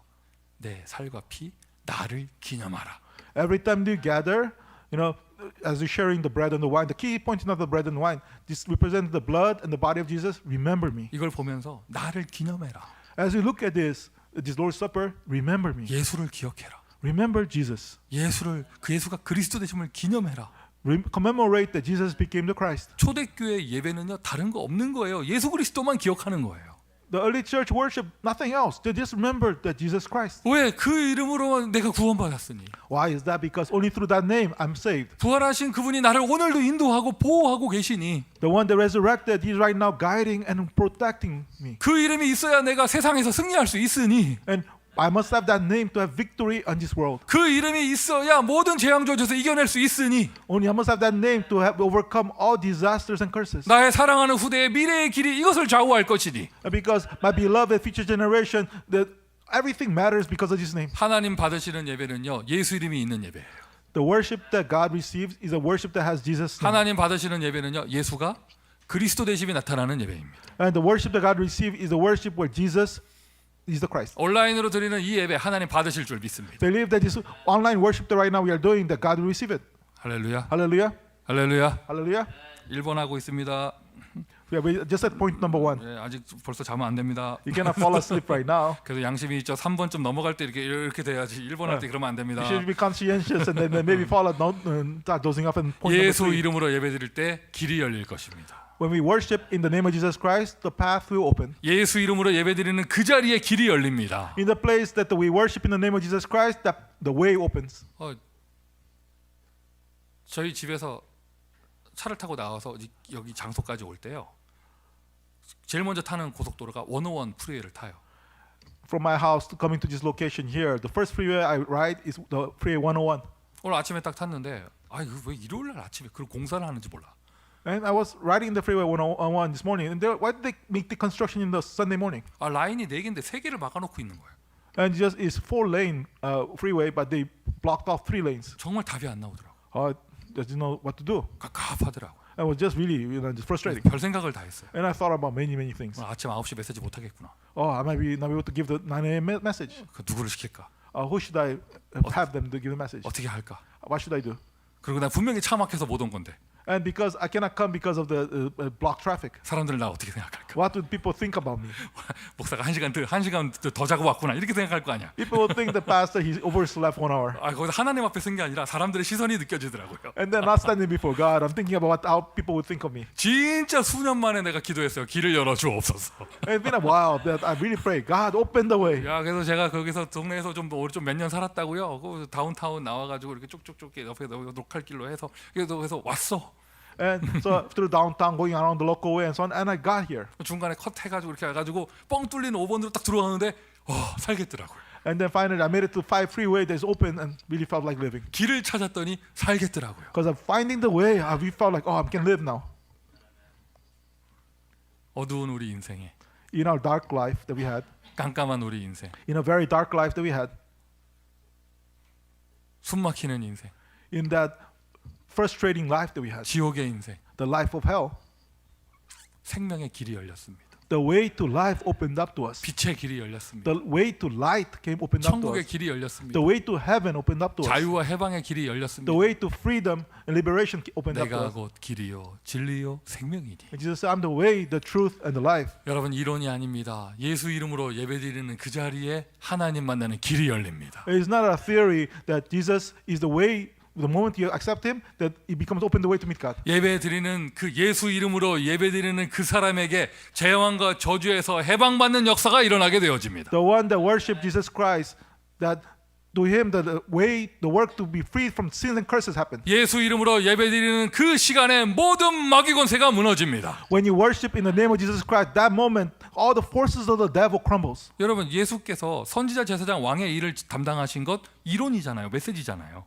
내 살과 피 나를 기념하라. Every time you gather, as you're sharing the bread and the wine, the key point is not the bread and wine. This represents the blood and the body of Jesus. Remember me. 이걸 보면서 나를 기념해라. As you look at this Lord's Supper, remember me. 예수를 기억해라. Remember Jesus. 그 예수가 그리스도 되심을 기념해라. Commemorate that Jesus became the Christ. 초대교회 예배는요 다른 거 없는 거예요. 예수 그리스도만 기억하는 거예요. The early church worship nothing else. They just remembered that Jesus Christ. 왜? 그 이름으로 내가 구원받았으니. Why is that? Because only through that name I'm saved. 부활하신 그분이 나를 오늘도 인도하고 보호하고 계시니 The one that resurrected, He's right now guiding and protecting me. 그 이름이 있어야 내가 세상에서 승리할 수 있으니 And I must have that name to have victory on this world. 그 이름이 있어야 모든 재앙 조주에서 이겨낼 수 있으니 Only I must have that name to have overcome all disasters and curses. 나의 사랑하는 후대의 미래의 길이 이것을 좌우할 것이니 And because my beloved future generation, that everything matters because of His name. 하나님 받으시는 예배는요 예수 이름이 있는 예배예요. The worship that God receives is a worship that has Jesus' name. 하나님 받으시는 예배는요 예수가 그리스도 되심이 나타나는 예배입니다. And the worship that God receives is a worship where Jesus is the Christ. 온라인으로 드리는 이 예배 하나님 받으실 줄 믿습니다. Believe that this online worship that right now we are doing, that God will receive it. 할렐루야. Hallelujah. 할렐루야. Hallelujah. 1번 하고 있습니다. We just at point number 1. 네, 아직 벌써 자면 안 됩니다. You cannot fall asleep right now. 그래서 양심이 있죠. 3번쯤 넘어갈 때 이렇게 돼야지. 1번 할 때 그러면 안 됩니다. You should be conscientious and then maybe fall out, start dozing off in point number 예수 3. 이름으로 예배드릴 때 길이 열릴 것입니다. When we worship in the name of Jesus Christ, the path will open. 예수 이름으로 예배드리는 그 자리에 길이 열립니다. In the place that we worship in the name of Jesus Christ, that the way opens. 저희 집에서 차를 타고 나와서 여기 장소까지 올 때요. 제일 먼저 타는 고속도로가 101 프리웨이를 타요. From my house to coming to this location here, the first freeway I ride is the freeway 101. 오늘 아침에 딱 탔는데 왜 일요일 날 아침에 그런 공사를 하는지 몰라. And I was riding the freeway 101 this morning, and why did they make the construction in the Sunday morning? 라인이 4개인데 3개를 막아놓고 있는 거예요. And just it's 4-lane freeway, but they blocked off 3 lanes. 정말 답이 안 나오더라고. Didn't know what to do. 갑갑하더라고. I was just really, just frustrating. 별 생각을 다 했어요. And I thought about many things. 오늘 아침 9시 메시지 못 하겠구나. I might be not able to give the 9 a.m. message. 그 누구를 시킬까? Who should I have them to give the message? 어떻게 할까? What should I do? 그리고 난 분명히 차 막혀서 못 온 건데 And because I cannot come because of the blocked traffic. 사람들은 나 어떻게 생각할까? What would people think about me? 목사가 1시간 더 자고 왔구나 이렇게 생각할 거 아니야. People will think the pastor he overslept 1 hour. 거기서 하나님 앞에 쓴 게 아니라 사람들의 시선이 느껴지더라고요. And then not standing before God, I'm thinking about how people would think of me. 진짜 수년 만에 내가 기도했어요. 길을 열어 주옵소서. And it's been a while that I really pray, God, open the way. 야, 그래서 제가 거기서 동네에서 좀 몇 년 살았다고요. 그 다운타운 나와가지고 이렇게 쭉쭉쭉 옆에 녹할 길로 해서 그래서 왔어. And so through downtown, going around the local way and so on, and I got here. 중간에 컷 해가지고 이렇게 해가지고 뻥 뚫린 5번으로 딱 들어가는데 살겠더라고요. And then finally, I made it to 5 freeway that's open and really felt like living. 길을 찾았더니 살겠더라고요. Because I'm finding the way, I really felt like, I can live now. 어두운 우리 인생에 In our dark life that we had, 깜깜한 우리 인생, in a very dark life that we had, 숨막히는 인생, in that frustrating life that we had, 지옥의 인생, the life of hell, 생명의 길이 열렸습니다. the way to life opened up to us. 빛의 길이 열렸습니다. The way to light came opened up to 천국의 us. 길이 열렸습니다. The way to heaven opened up to us. 자유와 해방의 길이 열렸습니다. The way to freedom and liberation opened up to 내가 us. 곧 길이요 진리요 생명이니. And Jesus said, I'm the way, the truth, and the life. 여러분 이론이 아닙니다. 예수 이름으로 예배드리는 그 자리에 하나님 만나는 길이 열립니다. It is not a theory that Jesus is the way. The moment you accept Him, that it becomes open the way to meet God. 예배드리는 그 예수 이름으로 예배드리는 그 사람에게 재앙과 저주에서 해방받는 역사가 일어나게 되어집니다. The one that worship Jesus Christ, that to him the way, the work to be freed from sins and curses happen. 예수 이름으로 예배드리는 그 시간에 모든 마귀 권세가 무너집니다. When you worship in the name of Jesus Christ, that moment, all the forces of the devil crumbles. 여러분 예수께서 선지자 제사장 왕의 일을 담당하신 것 이론이잖아요. 메시지잖아요.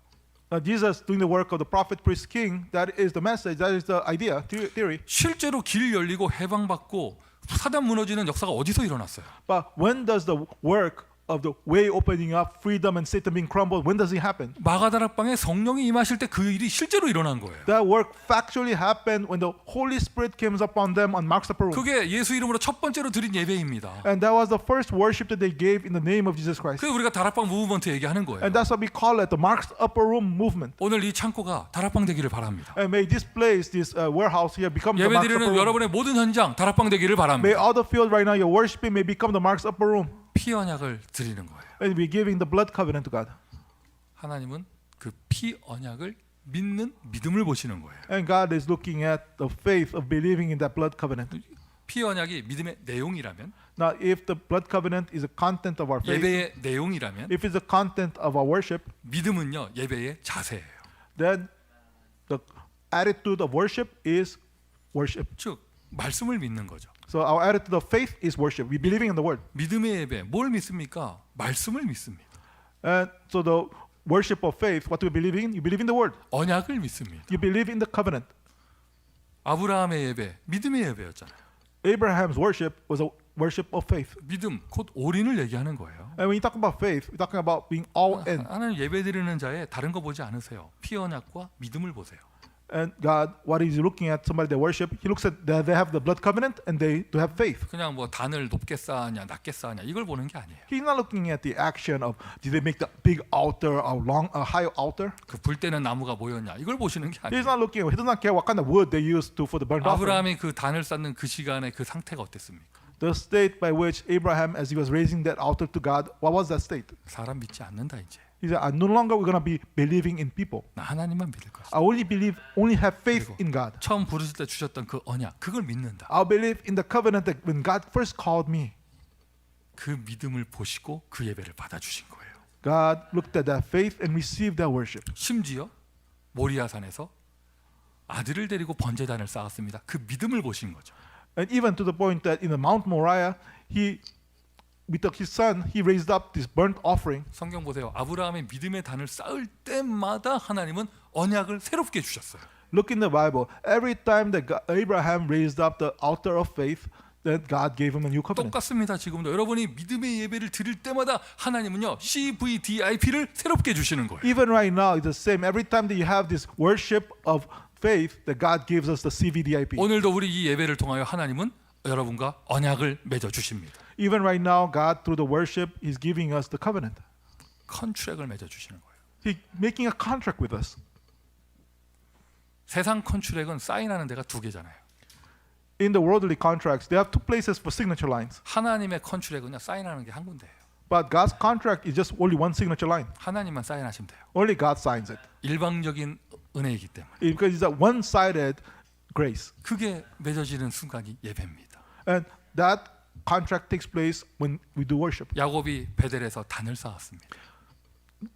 Jesus doing the work of the prophet, priest, king, that is the message, that is the idea, theory. 실제로 길 열리고 해방받고 사단 무너지는 역사가 어디서 일어났어요? But when does the work of the way opening up, freedom and Satan being crumbled, when does it happen? 마가다락방에 성령이 임하실 때 그 일이 실제로 일어난 거예요. That work factually happened when the Holy Spirit came upon them on Mark's Upper Room. 그게 예수 이름으로 첫 번째로 드린 예배입니다. And that was the first worship that they gave in the name of Jesus Christ. 그래서 우리가 다락방 무브먼트 얘기하는 거예요. And that's what we call it, the Mark's Upper Room movement. 오늘 이 창고가 다락방 되기를 바랍니다. And may this place, this warehouse here become the Mark's Upper 예배드리는 Room. 여러분의 모든 현장 다락방 되기를 May 바랍니다. all the field right now you're worshiping may become the Mark's Upper Room. 피 언약을 드리는 거예요. And we're giving the blood covenant to God. 하나님은 그 피 언약을 믿는 믿음을 보시는 거예요. And God is looking at the faith of believing in that blood covenant. 피 언약이 믿음의 내용이라면, Now, if the blood covenant is the content of our faith, 예배의 내용이라면, if it's the content of our worship, 믿음은요 예배의 자세예요. then the attitude of worship is worship. 즉 말씀을 믿는 거죠. So our attitude of faith is worship. We believing in the word. 믿음의 예배 뭘 믿습니까? 말씀을 믿습니다. And so the worship of faith, what do you believe in? You believe in the word. 언약을 믿습니다. You believe in the covenant. 아브라함의 예배 믿음의 예배였잖아요. Abraham's worship was a worship of faith. 믿음 곧 올인을 얘기하는 거예요. And when you talk about faith, we're talking about being all in. 하나님 예배 드리는 자에 다른 거 보지 않으세요. 피 언약과 믿음을 보세요. And God, what He's looking at somebody they worship, He looks at that they have the blood covenant and they do have faith. 그냥 뭐 단을 높게 쌓았냐 낮게 쌓았냐 이걸 보는 게 아니에요. He's not looking at the action of did they make the big altar or a high altar. 그 불 때는 나무가 뭐였냐 이걸 보시는 게 아니에요. He's not looking. He does not care what kind of wood they used to for the burnt offering. 아브라함이 그 단을 쌓는 그 시간에 그 상태가 어땠습니까? The state by which Abraham, as he was raising that altar to God, what was that state? 사람 믿지 않는다 이제. He said, "No longer we're gonna be believing in people. 나 하나님만 믿을 것이다. I only have faith 그리고 in God. 처음 부르실 때 주셨던 그 언약 그걸 믿는다. I'll believe in the covenant that when God first called me, 그 믿음을 보시고 그 예배를 받아주신 거예요. God looked at that faith and received that worship. 심지어 모리아산에서 아들을 데리고 번제단을 쌓았습니다. 그 믿음을 보신 거죠. And even to the point that in the Mount Moriah, with his son, he raised up this burnt offering. 성경 보세요. 아브라함의 믿음의 단을 쌓을 때마다 하나님은 언약을 새롭게 주셨어요. Look in the Bible. Every time that Abraham raised up the altar of faith, then God gave him a new covenant. 똑같습니다. 지금도 여러분이 믿음의 예배를 드릴 때마다 하나님은요 CVDIP를 새롭게 주시는 거예요. Even right now, it's the same. Every time that you have this worship of faith, that God gives us the CVDIP. 오늘도 우리 이 예배를 통하여 하나님은 여러분과 언약을 맺어 주십니다. Even right now, God through the worship is giving us the covenant. 컨트랙을 맺어 주시는 거예요. He's making a contract with us. 세상 컨트랙은 사인하는 데가 두 개잖아요. In the worldly contracts, they have two places for signature lines. 하나님의 컨트랙은요 사인하는 게 한 군데예요. But God's contract is just only one signature line. 하나님만 사인하시면 돼요. Only God signs it. 일방적인 은혜이기 때문에 Because it's a one-sided grace. 그게 맺어지는 순간이 예배입니다. And that contract takes place when we do worship. 야곱이 베델에서 단을 쌓았습니다.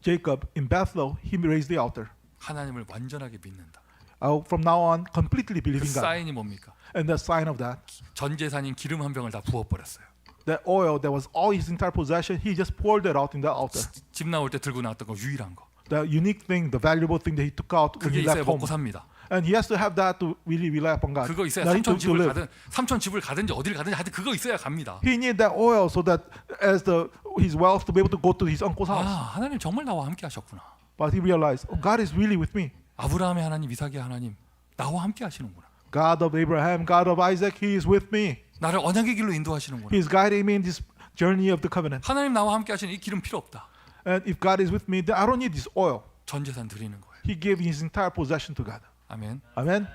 Jacob in Bethel, he raised the altar. 하나님을 완전하게 믿는다. From now on, completely 그 believing God. 사인이 뭡니까? And the sign of that, 전 재산인 기름 한 병을 다 부어버렸어요. that oil that was all his entire possession, he just poured it out in the altar. 집 나올 때 들고 나왔던 거 유일한 거. The unique thing, the valuable thing that he took out when 그게 he 있어야 left home. 먹고 삽니다. And he has to have that to really rely upon God. 그거 있어야 Now he 삼촌 to 집을 live. 가든 삼촌 집을 가든지 어디를 가든지 하여튼 그거 있어야 갑니다. He needed that oil so that as his wealth to be able to go to his uncle's 아 house. 하나님 정말 나와 함께 하셨구나. But he realized, oh, God is really with me. 아브라함의 하나님, 이삭의 하나님 나와 함께 하시는구나. God of Abraham, God of Isaac, He is with me. 나를 언약의 길로 인도하시는구나. He is guiding me in this journey of the covenant. 하나님 나와 함께 하시는 이 기름 필요 없다. And if God is with me, then I don't need this oil. 전 재산 드리는 거예요. He gave his entire possession to God. 아멘. Amen.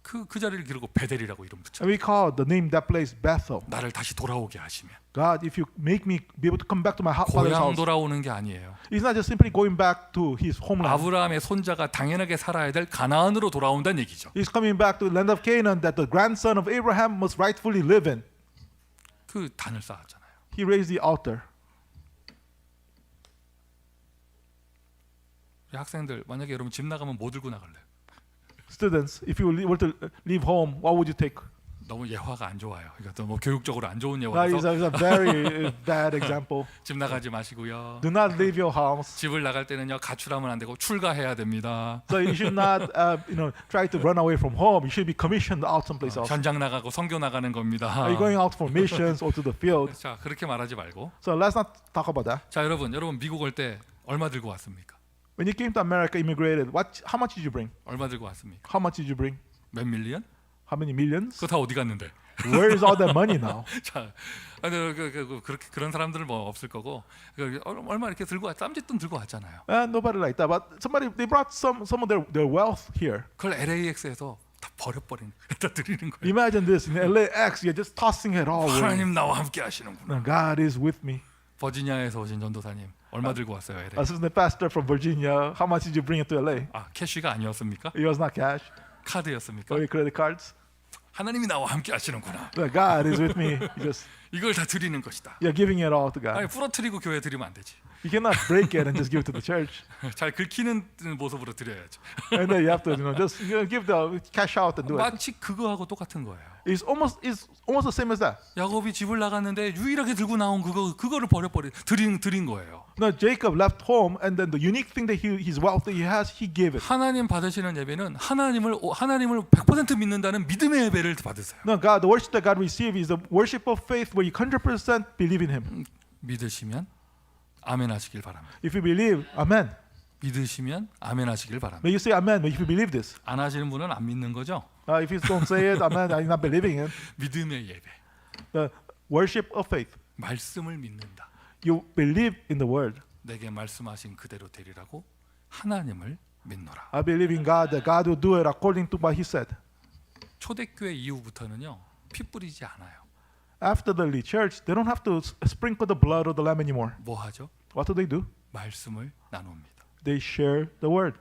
그 자리를 기르고 베델이라고 이름 붙여. And we call the name that place Bethel. 나를 다시 돌아오게 하시면. God, if you make me be able to come back to my father's 고향 house, 돌아오는 게 아니에요. it's not just simply going back to his homeland. 아브라함의 손자가 당연하게 살아야 될 가나안으로 돌아온다는 얘기죠. He's coming back to the land of Canaan that the grandson of Abraham must rightfully live in. 그 단을 쌓았잖아요. He raised the altar. 우리 학생들 만약에 여러분 집 나가면 뭐 들고 나갈래요? Students, if you were to leave home, what would you take? 너무 예화가 안 좋아요. 그러니까 너무 교육적으로 안 좋은 That is 예화라서 a very bad example. 집 나가지 마시고요. Do not leave your house. 집을 나갈 때는요 가출하면 안 되고 출가해야 됩니다. So you should not, try to run away from home. You should be commissioned out someplace else. 현장 나가고 선교 나가는 겁니다. Are you going out for missions or to the field? 자 그렇게 말하지 말고. So let's not talk about that. 자 여러분 미국 올 때 얼마 들고 왔습니까? When you came to America, immigrated, how much did you bring? 얼마 들고 왔습니까? How much did you bring? 몇 밀리언? How many millions? 그거 다 어디 갔는데? Where is all that money now? 자, 그렇게 그런 사람들은 뭐 없을 거고 얼마 이렇게 들고 왔, 쌈짓돈 들고 왔잖아요. Nobody like that. But they brought some of their wealth here. 그걸 LAX에서 다 버려버린, 다 드리는 거예요. Imagine this in LAX, you're just tossing it all away. 하나님 나와 함께 하시는구나. God is with me. 버지니아에서 오신 전도사님 얼마 들고 왔어요, LA? Assistant pastor from Virginia, how much did you bring into LA? 아 캐시가 아니었습니까? It was not cash. 카드였습니까? Or your credit cards. 하나님이 나와 함께 하시는구나. That God is with me. You just 이걸 다 드리는 것이다. you're giving it all to God. 아니 부러뜨리고 교회 드리면 안 되지. You cannot break it and just give it to the church. 잘 긁히는 모습으로 드려야죠. And then you have to, just give the cash out and do it. 마치 그거하고 똑같은 거예요. It's almost the same as that. 야곱이 집을 나갔는데 유일하게 들고 나온 그거를 드린 거예요. Now Jacob left home, and then the unique thing that his wealth that he has, he gave it. 하나님 받으시는 예배는 하나님을 100% 믿는다는 믿음의 예배를 받으세요. No, God, the worship that God receives is the worship of faith, where you 100% believe in Him. 믿으시면 아멘 하시길 바랍니다. If you believe, Amen. 믿으시면 아멘 하시길 바랍니다. May you say Amen. If you believe this. 안 하시는 분은 안 믿는 거죠? If you don't say it, Amen, I'm not believing it. 믿음의 예배. The worship of faith. 말씀을 믿는다. You believe in the Word. 내게 말씀하신 그대로 되리라고 하나님을 믿노라. I believe in God, that God will do it according to what He said. 초대교회 이후부터는요 피 뿌리지 않아요. After the early church, they don't have to sprinkle the blood of the lamb anymore. 뭐 하죠? What do? 말씀을 나눕니다. They share the Word.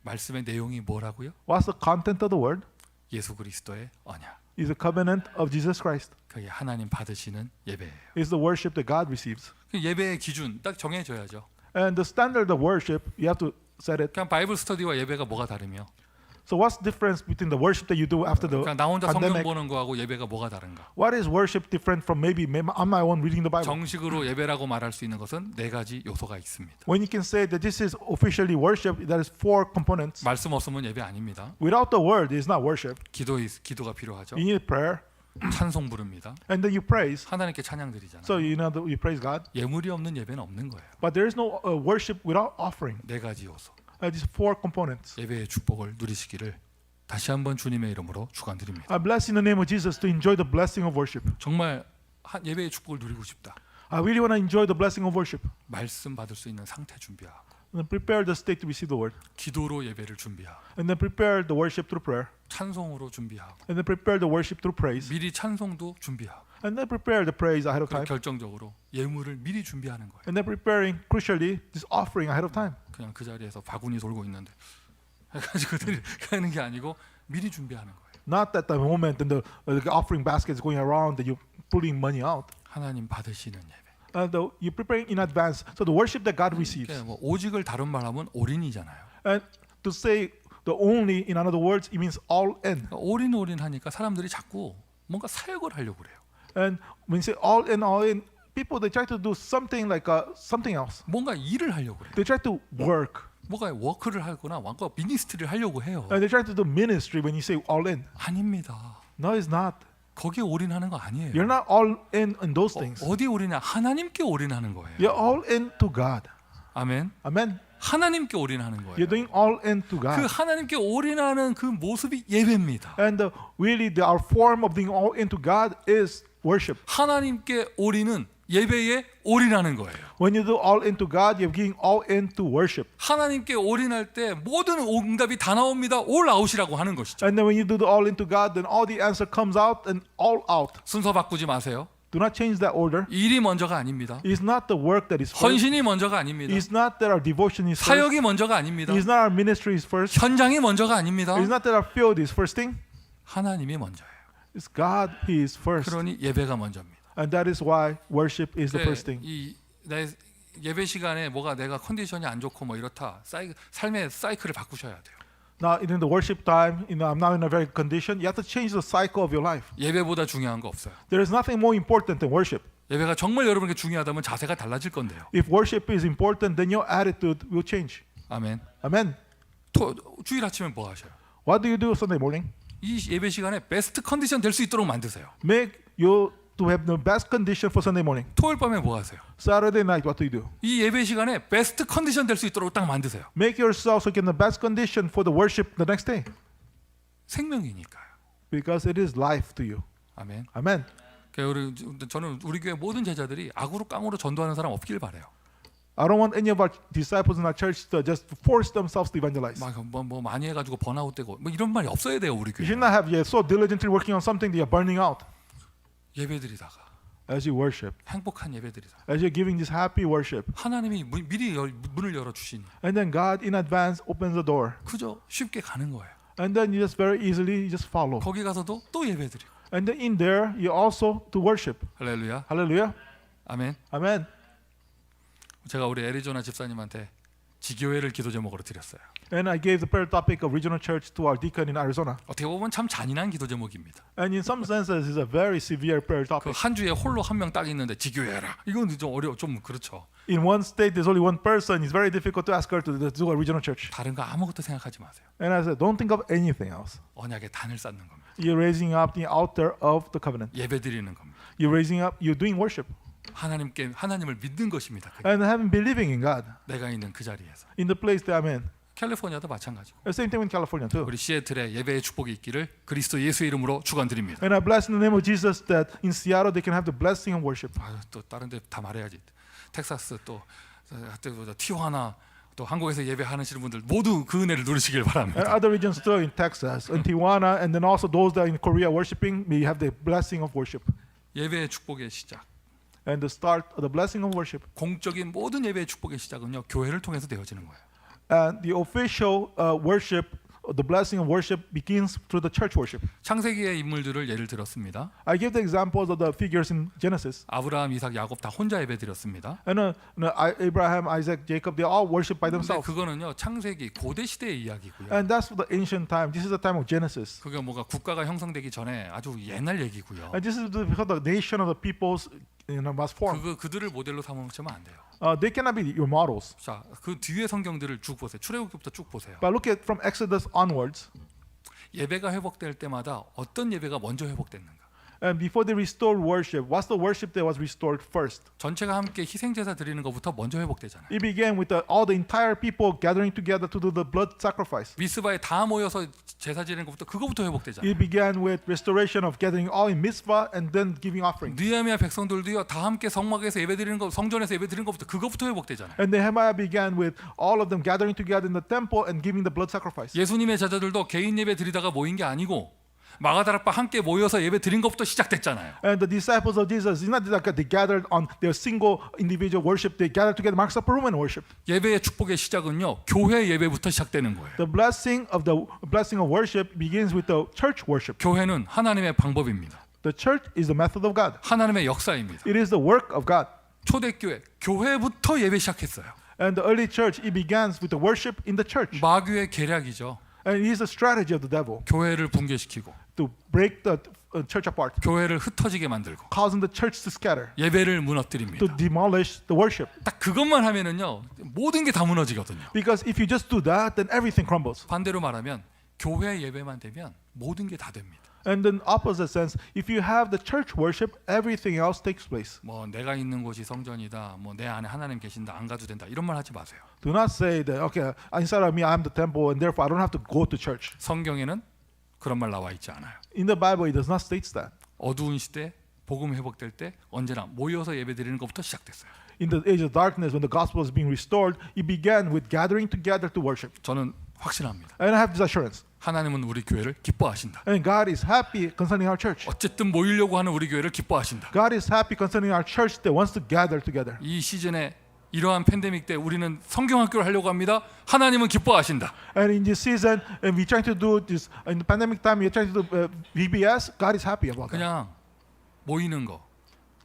말씀의 내용이 뭐라고요? What's the content of the Word? 예수 그리스도의 언약. Is the covenant of Jesus Christ. 그게 하나님 받으시는 예배예요. Is the worship that God receives. 그 예배의 기준 딱 정해져야죠. And the standard of worship, you have to set it. 그냥 바이블 스터디와 예배가 뭐가 다르며? So what's the difference between the worship that you do after the 그러니까 나 혼자 성경 pandemic? 보는 거하고 예배가 뭐가 다른가? What is worship different from maybe on my own reading the Bible? 정식으로 예배라고 말할 수 있는 것은 네 가지 요소가 있습니다. When you can say that this is officially worship, that is 4 components. 말씀 없으면 예배 아닙니다. Without the word, it's not worship. 기도가 필요하죠. You need prayer, 찬송 부릅니다. and then you praise. 하나님께 찬양 드리잖아요. So you praise God. 예물이 없는 예배는 없는 거예요. But there is no worship without offering. 네 가지 요소. These 4 components. 예배의 축복을 누리시기를 다시 한번 주님의 이름으로 축원드립니다. I bless in the name of Jesus to enjoy the blessing of worship. 정말 예배의 축복을 누리고 싶다. I really want to enjoy the blessing of worship. 말씀 받을 수 있는 상태 준비하고 And then prepare the state to receive the word. 기도로 예배를 준비하고 And then prepare the worship through prayer. 찬송으로 준비하고 And then prepare the worship through praise. 미리 찬송도 준비하고 And then prepare the praise ahead of 그리고 time. 결정적으로 예물을 미리 준비하는 거예요. And then preparing, crucially, this offering ahead of time. 그냥 그 자리에서 바구니 돌고 있는데 해가지고 가는 게 아니고 미리 준비하는 거예요. Not at the moment and the offering basket is going around that you're pulling money out. 하나님 받으시는 예배. You're preparing in advance. So the worship that God receives. 그러니까 뭐 오직을 다른 말하면 올인이잖아요. And to say the only, in other words, it means all in. 그러니까 올인 하니까 사람들이 자꾸 뭔가 사역을 하려고 그래요. And when you say all in, people, they try to do something like something else. 뭔가 일을 하려고 그래요. They try to work. 뭔가 워크를 하거나 뭔가 미니스트리를 하려고 해요. And they try to do ministry when you say all in. 아닙니다. No, it's not. 거기에 올인하는 거 아니에요. You're not all in those things. 어디 올인해? 하나님께 올인하는 거예요. You're all in to God. 아멘. Amen. 하나님께 올인하는 거예요. You're doing all in to 그 God. 하나님께 올인하는 그 모습이 예배입니다. And really, our form of being all into God is worship. 하나님께 올인은 예배에 올인하는 거예요. When you do all into God, you're giving all into worship. 하나님께 올인할 때 모든 응답이 다 나옵니다. all out이라고 하는 것이죠. And then when you do the all into God, then all the answer comes out and all out. 순서 바꾸지 마세요. Do not change that order. 일이 먼저가 아닙니다. It's not the work that is first. 헌신이 먼저가 아닙니다. It's not that our devotion is first. 사역이 먼저가 아닙니다. It's not our ministry is first. 현장이 먼저가 아닙니다. It's not that our field is first thing. 하나님이 먼저예요. It's God. He is first. 그러니 예배가 먼저입니다. And that is why worship is the first thing. 내 예배 시간에 내가 컨디션이 안 좋고 뭐 이렇다. 삶의 사이클을 바꾸셔야 돼요. Now in the worship time, I'm now in a very good condition. You have to change the cycle of your life. 예배보다 중요한 거 없어요. There is nothing more important than worship. 예배가 정말 여러분에게 중요하다면 자세가 달라질 건데요. If worship is important, then your attitude will change. 아멘. Amen. 주일 아침에 뭐 하셔요? What do you do Sunday morning? 이 예배 시간에 베스트 컨디션 될 수 있도록 만드세요. Make you to have the best condition for Sunday morning. 토요일 밤에 뭐 하세요? Saturday night, what do you do? 이 예배 시간에 베스트 컨디션 될 수 있도록 딱 만드세요. Make yourself so you get the best condition for the worship the next day. 생명이니까요. Because it is life to you. 아멘. Amen. 저는 우리 교회 모든 제자들이 악으로 깡으로 전도하는 사람 없길 바래요. I don't want any of our disciples in our church to just force themselves to evangelize. 뭐 많이 해가지고 번아웃 되고 뭐 이런 말이 없어야 돼요 우리 You 교회. should not have you so diligently working on something that you're burning out. 예배드리다가 As you worship, 행복한 예배드리다가 as you're giving this happy worship, 하나님이 미리 문을 열어 주시니 and then God in advance opens the door, 그저 쉽게 가는 거예요. And then you just very easily you just follow. 거기 가서도 또 예배드리고. And then in there you also to worship. 할렐루야. Hallelujah. 아멘. Amen. 제가 우리 애리조나 집사님한테 지교회를 기도 제목으로 드렸어요. And I gave the prayer topic of regional church to our deacon in Arizona. 어떻게 보면 참 잔인한 기도 제목입니다. And in some senses it's a very severe prayer 그 topic. 한 주에 홀로 한 명 딱 있는데 지교회라. 이건 좀 좀 그렇죠. In one state there's only one person. It's very difficult to ask her to do a regional church. 다른 거 아무것도 생각하지 마세요. And I said, don't think of anything else. 언약의 단을 쌓는 겁니다. You're raising up the altar of the covenant. 예배드리는 겁니다. You're raising up. You're doing worship 하나님을 믿는 것입니다. and having believing in God 내가 있는 그 자리에서. in the place that I'm in. 캘리포니아도 마찬가지고. The same thing in California too. 우리 시애틀에 예배의 축복이 있기를 그리스도 예수의 이름으로 축원드립니다. And I bless in the name of Jesus that in Seattle they can have the blessing of worship. 또 다른 데 다 말해야지. 텍사스 또 티juana 또 한국에서 예배하시는 분들 모두 그 은혜를 누리시길 And 바랍니다. other regions too in Texas and Tijuana, and then also those that are in Korea worshiping may have the blessing of worship. 예배의 축복의 시작. And the start of the blessing of worship. 공적인 모든 예배의 축복의 시작은요. 교회를 통해서 되어지는 거예요. And the official worship, the blessing of worship begins through the church worship. 창세기의 인물들을 예를 들었습니다. I give the examples of the figures in Genesis. 아브라함, 이삭, 야곱 다 혼자 예배드렸습니다. And Abraham, Isaac, Jacob, they all worship by 근데 themselves. 그거는요. 창세기 고대 시대의 이야기고요. And that's for the ancient time. This is the time of Genesis. 그게 뭐가 국가가 형성되기 전에 아주 옛날 얘기고요. And this is because the nation of the peoples was formed. 그들을 모델로 삼으시면 안 돼요. They cannot be your models. 자, 그 뒤에 성경들을 쭉 보세요. 출애굽기부터 쭉 보세요. But look at from Exodus onwards. 예배가 회복될 때마다 어떤 예배가 먼저 회복됐는가? And before they restored worship, what's the worship that was restored first? 전체가 함께 희생 제사 드리는 것부터 먼저 회복되잖아요. It began with all the entire people gathering together to do the blood sacrifice. 미스바에 다 모여서 제사 지내는 것부터 그거부터 회복되잖아요. It began with restoration of gathering all in mitzvah and then giving offering. 느헤미야 백성들도요 다 함께 성막에서 예배드리는 거, 성전에서 예배드리는 것부터 그거부터 회복되잖아요. And Nehemiah began with all of them gathering together in the temple and giving the blood sacrifice. 예수님의 제자들도 개인 예배 드리다가 모인 게 아니고 마가다락방 함께 모여서 예배 드린 것부터 시작됐잖아요. And the disciples of Jesus, it's not like they gathered on their single individual worship. They gathered together, Mark's upper room and worship. 예배의 축복의 시작은요 교회 예배부터 시작되는 거예요. The blessing of worship begins with the church worship. 교회는 하나님의 방법입니다. The church is the method of God. 하나님의 역사입니다. It is the work of God. 초대교회 교회부터 예배 시작했어요. And the early church, it begins with the worship in the church. 마귀의 계략이죠. And it is a strategy of the devil 교회를 붕괴시키고 to break the church apart, 교회를 흩어지게 만들고 causing the church to scatter, 예배를 무너뜨립니다. to demolish the worship. 딱 그것만 하면은요 모든 게 다 무너지거든요. Because if you just do that, then everything crumbles. 반대로 말하면 교회 예배만 되면 모든 게 다 됩니다. And in opposite sense, if you have the church worship, everything else takes place. 뭐 내가 있는 곳이 성전이다, 뭐 내 안에 하나님 계신다, 안 가도 된다 이런 말 하지 마세요. Do not say that, okay, inside of me I am the temple and therefore I don't have to go to church. 성경에는 그런 말 나와 있지 않아요. In the Bible, it does not state that. 어두운 시대 복음 회복될 때 언제나 모여서 예배드리는 것부터 시작됐어요. In the age of darkness, when the gospel is being restored, it began with gathering together to worship. 저는 확신합니다. And I have this assurance. 하나님은 우리 교회를 기뻐하신다. And God is happy concerning our church. 어쨌든 모이려고 하는 우리 교회를 기뻐하신다. God is happy concerning our church that wants to gather together. 이 시즌에 이러한 팬데믹 때 우리는 성경학교를 하려고 합니다. 하나님은 기뻐하신다. And in this season, and we're trying to do this, in the pandemic time, we're trying to do VBS, God is happy about that. 그냥 모이는 거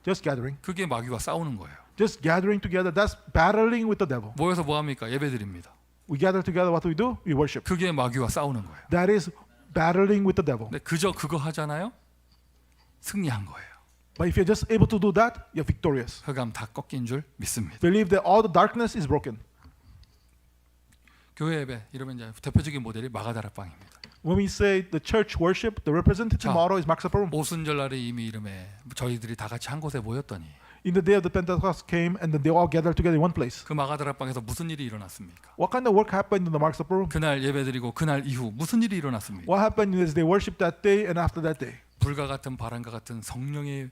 Just gathering. 그게 마귀와 싸우는 거예요. Just gathering together, that's battling with the devil. 모여서 뭐 합니까? 예배드립니다. We gather together, what do? We worship. 그게 마귀와 싸우는 거예요. That is battling with the devil. 근데 그저 그거 하잖아요. 승리한 거예요. But if you're just able to do that, you're victorious. 흑암 다 꺾인 줄 믿습니다. Believe that all the darkness is broken. 교회 예배 이러면 이제 대표적인 모델이 마가다락방입니다. When we say the church worship, the representative 자, model is Mark's upper room. 오순절 날에 이미 이름에 저희들이 다 같이 한 곳에 모였더니 In the day of the Pentecost came, and then they all gathered together in one place. 그 마가다락방에서 무슨 일이 일어났습니까? What kind of work happened in the Mark's upper room? 그날 예배드리고 그날 이후 무슨 일이 일어났습니까? What happened is they worshipped that day and after that day. 불과 같은 바람과 같은 성령이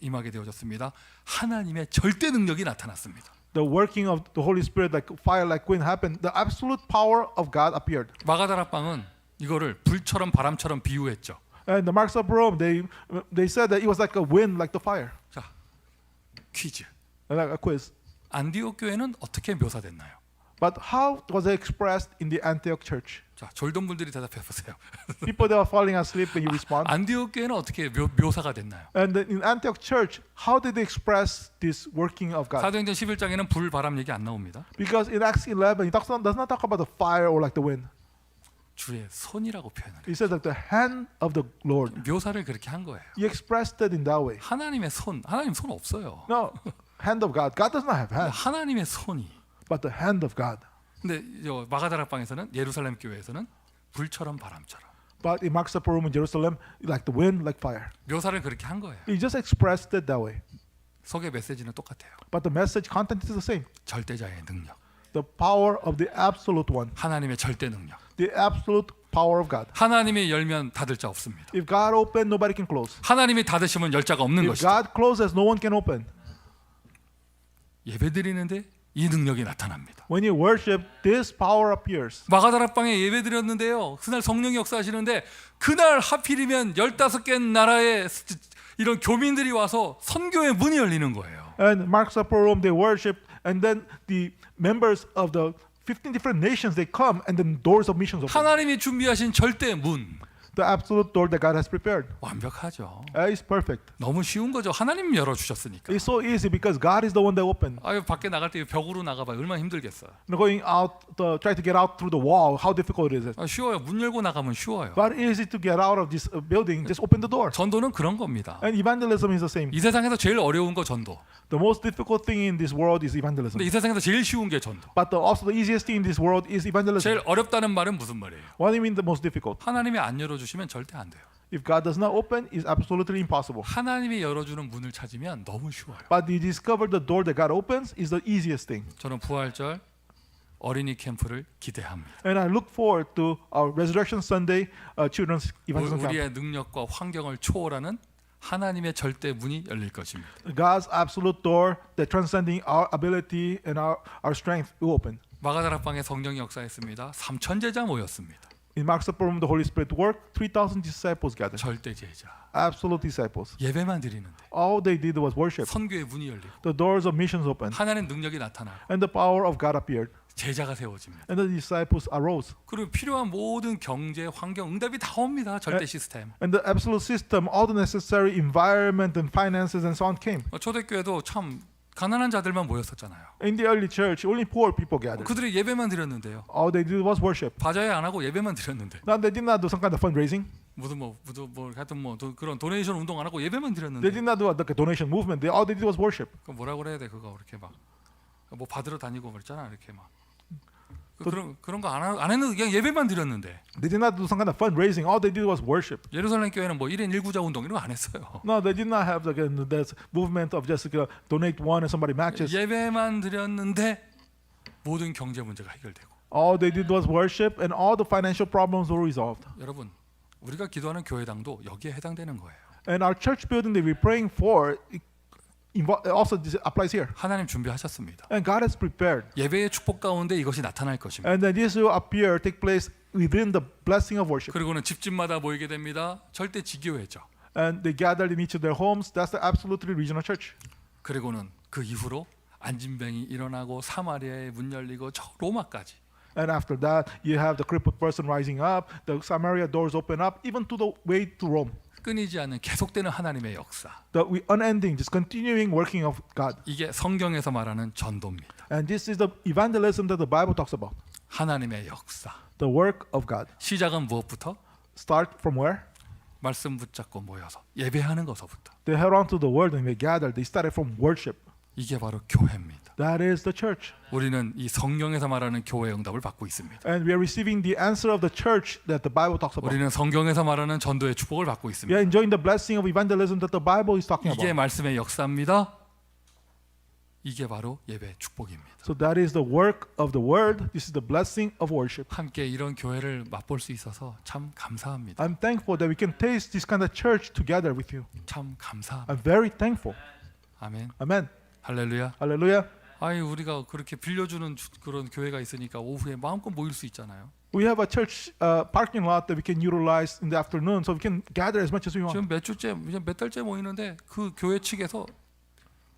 임하게 되어졌습니다. 하나님의 절대 능력이 나타났습니다. The working of the Holy Spirit like fire, like wind happened. The absolute power of God appeared. 마가다락방은 이거를 불처럼 바람처럼 비유했죠. And the Mark's upper room, they said that it was like a wind, like the fire. 자, 퀴즈. Like a quiz. 안디옥 교회는 어떻게 묘사됐나요? But how was it expressed in the Antioch church? 자, 졸던 분들이 대답해 보세요. People that are falling asleep when you respond. 안디옥 교회는 어떻게 묘사가 됐나요? And then in Antioch church, how did they express this working of God? 사도행전 11장에는 불, 바람 얘기 안 나옵니다. Because in Acts 11, does not talk about the fire or like the wind. 주의 손이라고 표현을 해요. He said like the hand of the Lord. 묘사를 그렇게 한 거예요. He expressed it in that way. 하나님의 손, 하나님 손 없어요. No, hand of God. God does not have hand, 하나님의 손이. but the hand of God. 근데 마가다락방에서는 예루살렘 교회에서는 불처럼 바람처럼 But in Mark's upper room in Jerusalem, like the wind, like fire. 묘사를 그렇게 한 거예요. He just expressed it that way. 속의 메시지는 똑같아요. But the message content is the same. 절대자의 능력, The power of the absolute one. 하나님의 절대 능력. The absolute power of God. 하나님이 열면 닫을 자 없습니다. If God open, nobody can close. 하나님이 닫으시면 열 자가 없는 If 것이죠. God closes, no one can open. 예배드리는데 이 능력이 나타납니다. When you worship, this power appears. 마가다락방에 예배드렸는데요. 그날 성령이 역사하시는데 그날 하필이면 15개 나라의 이런 교민들이 와서 선교의 문이 열리는 거예요. And Mark's upper room, they worship, and then the members of the 15 different nations, they come, and then doors of missions open. 하나님이 준비하신 절대 문. The absolute door that God has prepared. 완벽하죠. It's perfect. 너무 쉬운 거죠. 하나님 열어주셨으니까. It's so easy because God is the one that opened. 아유 밖에 나갈 때 벽으로 나가봐 얼마나 힘들겠어요. Going out, try to get out through the wall, how difficult is it? 쉬워요. 문 열고 나가면 쉬워요. But easy to get out of this building, just open the door. 전도는 그런 겁니다. And evangelism is the same. 이 세상에서 제일 어려운 거 전도. The most difficult thing in this world is evangelism. 근데 이 세상에서 제일 쉬운 게 전도. But also the easiest thing in this world is evangelism. 제일 어렵다는 말은 무슨 말이에요? What do you mean the most difficult? 하나님이 안 열어주시면 절대 안 돼요. If God does not open, it's absolutely impossible. 하나님이 열어주는 문을 찾으면 너무 쉬워요. But you discover the door that God opens is the easiest thing. 저는 부활절 어린이 캠프를 기대합니다. And I look forward to our Resurrection Sunday children's evangelism camp. 우리의 능력과 환경을 초월하는 하나님의 절대 문이 열릴 것입니다. God's absolute door that transcending our ability and our strength will open. 마가다락방에 성령이 역사했습니다. 3천 제자 모였습니다. In Mark's upper room, the Holy Spirit worked. 3,000 disciples gathered. 절대 제자. Absolute disciples. 예배만 드리는데 All they did was worship. 선교의 문이 열리고 The doors of missions opened, 하나님 능력이 나타나고 and the power of God appeared, 제자가 세워집니다. and the disciples arose. 그리고 필요한 모든 경제, 환경, 응답이 다 옵니다. 절대 시스템. And the absolute system, all the necessary environment and finances and so on came. 초대교회도 참 가난한 자들만 모였었잖아요. In the early church, only poor people gathered. 그들이 예배만 드렸는데요. All they did was worship. 바자회 안 하고 예배만 드렸는데 Now they did not do some kind of fundraising. 무슨 하여튼 그런 도네이션 운동 안 하고 예배만 They 드렸는데 did not do like a donation movement. All they did was worship. 그 뭐라 그래야 돼 그거 이렇게 막 뭐 받으러 다니고 그랬잖아 이렇게 막 그런 거 안 했는데 그냥 예배만 드렸는데 They did not do some kind of fundraising. All they did was worship. 예루살렘 교회는 뭐 1인 1구자 운동 이런 거 안 했어요. No, they did not have like this movement of just donate one and somebody matches. 예배만 드렸는데 모든 경제 문제가 해결되고 All they did was worship, and all the financial problems were resolved. 여러분 우리가 기도하는 교회당도 여기에 해당되는 거예요. And our church building that we're praying for also applies here. 하나님 준비하셨습니다. And God has prepared. 예배의 축복 가운데 이것이 나타날 것입니다. And then this will appear, take place within the blessing of worship. 그리고는 집집마다 모이게 됩니다. 절대 지교회죠. And they gathered in each of their homes. That's the absolutely regional church. 그리고는 그 이후로 안진병이 일어나고 사마리아의 문 열리고 저 로마까지. And after that, you have the crippled person rising up. The Samaria doors open up, even to the way to Rome. 끊이지 않는 계속되는 하나님의 역사. The unending, just continuing working of God. 이게 성경에서 말하는 전도입니다. And this is the evangelism that the Bible talks about. 하나님의 역사. The work of God. 시작은 무엇부터? Start from where? 말씀 붙잡고 모여서 예배하는 것서부터. They held on to the word and they gathered. They started from worship. 이게 바로 교회입니다. That is the church. 우리는 이 성경에서 말하는 교회의 응답을 받고 있습니다. And we are receiving the answer of the church that the Bible talks about. 우리는 성경에서 말하는 전도의 축복을 받고 We 있습니다. are enjoying the blessing of evangelism that the Bible is talking 이게 about. 말씀의 역사입니다. 이게 바로 예배의 축복입니다. So that is the work of the word. This is the blessing of worship. 함께 이런 교회를 맛볼 수 있어서 참 감사합니다. I'm thankful that we can taste this kind of church together with you. 참 감사합니다. I'm very thankful. 아멘. Amen. 할렐루야. Hallelujah. 아니 우리가 그렇게 빌려주는 그런 교회가 있으니까 오후에 마음껏 모일 수 있잖아요. We have a church parking lot that we can utilize in the afternoon, so we can gather as much as we want. 지금 몇 주째, 이제 몇 달째 모이는데 그 교회 측에서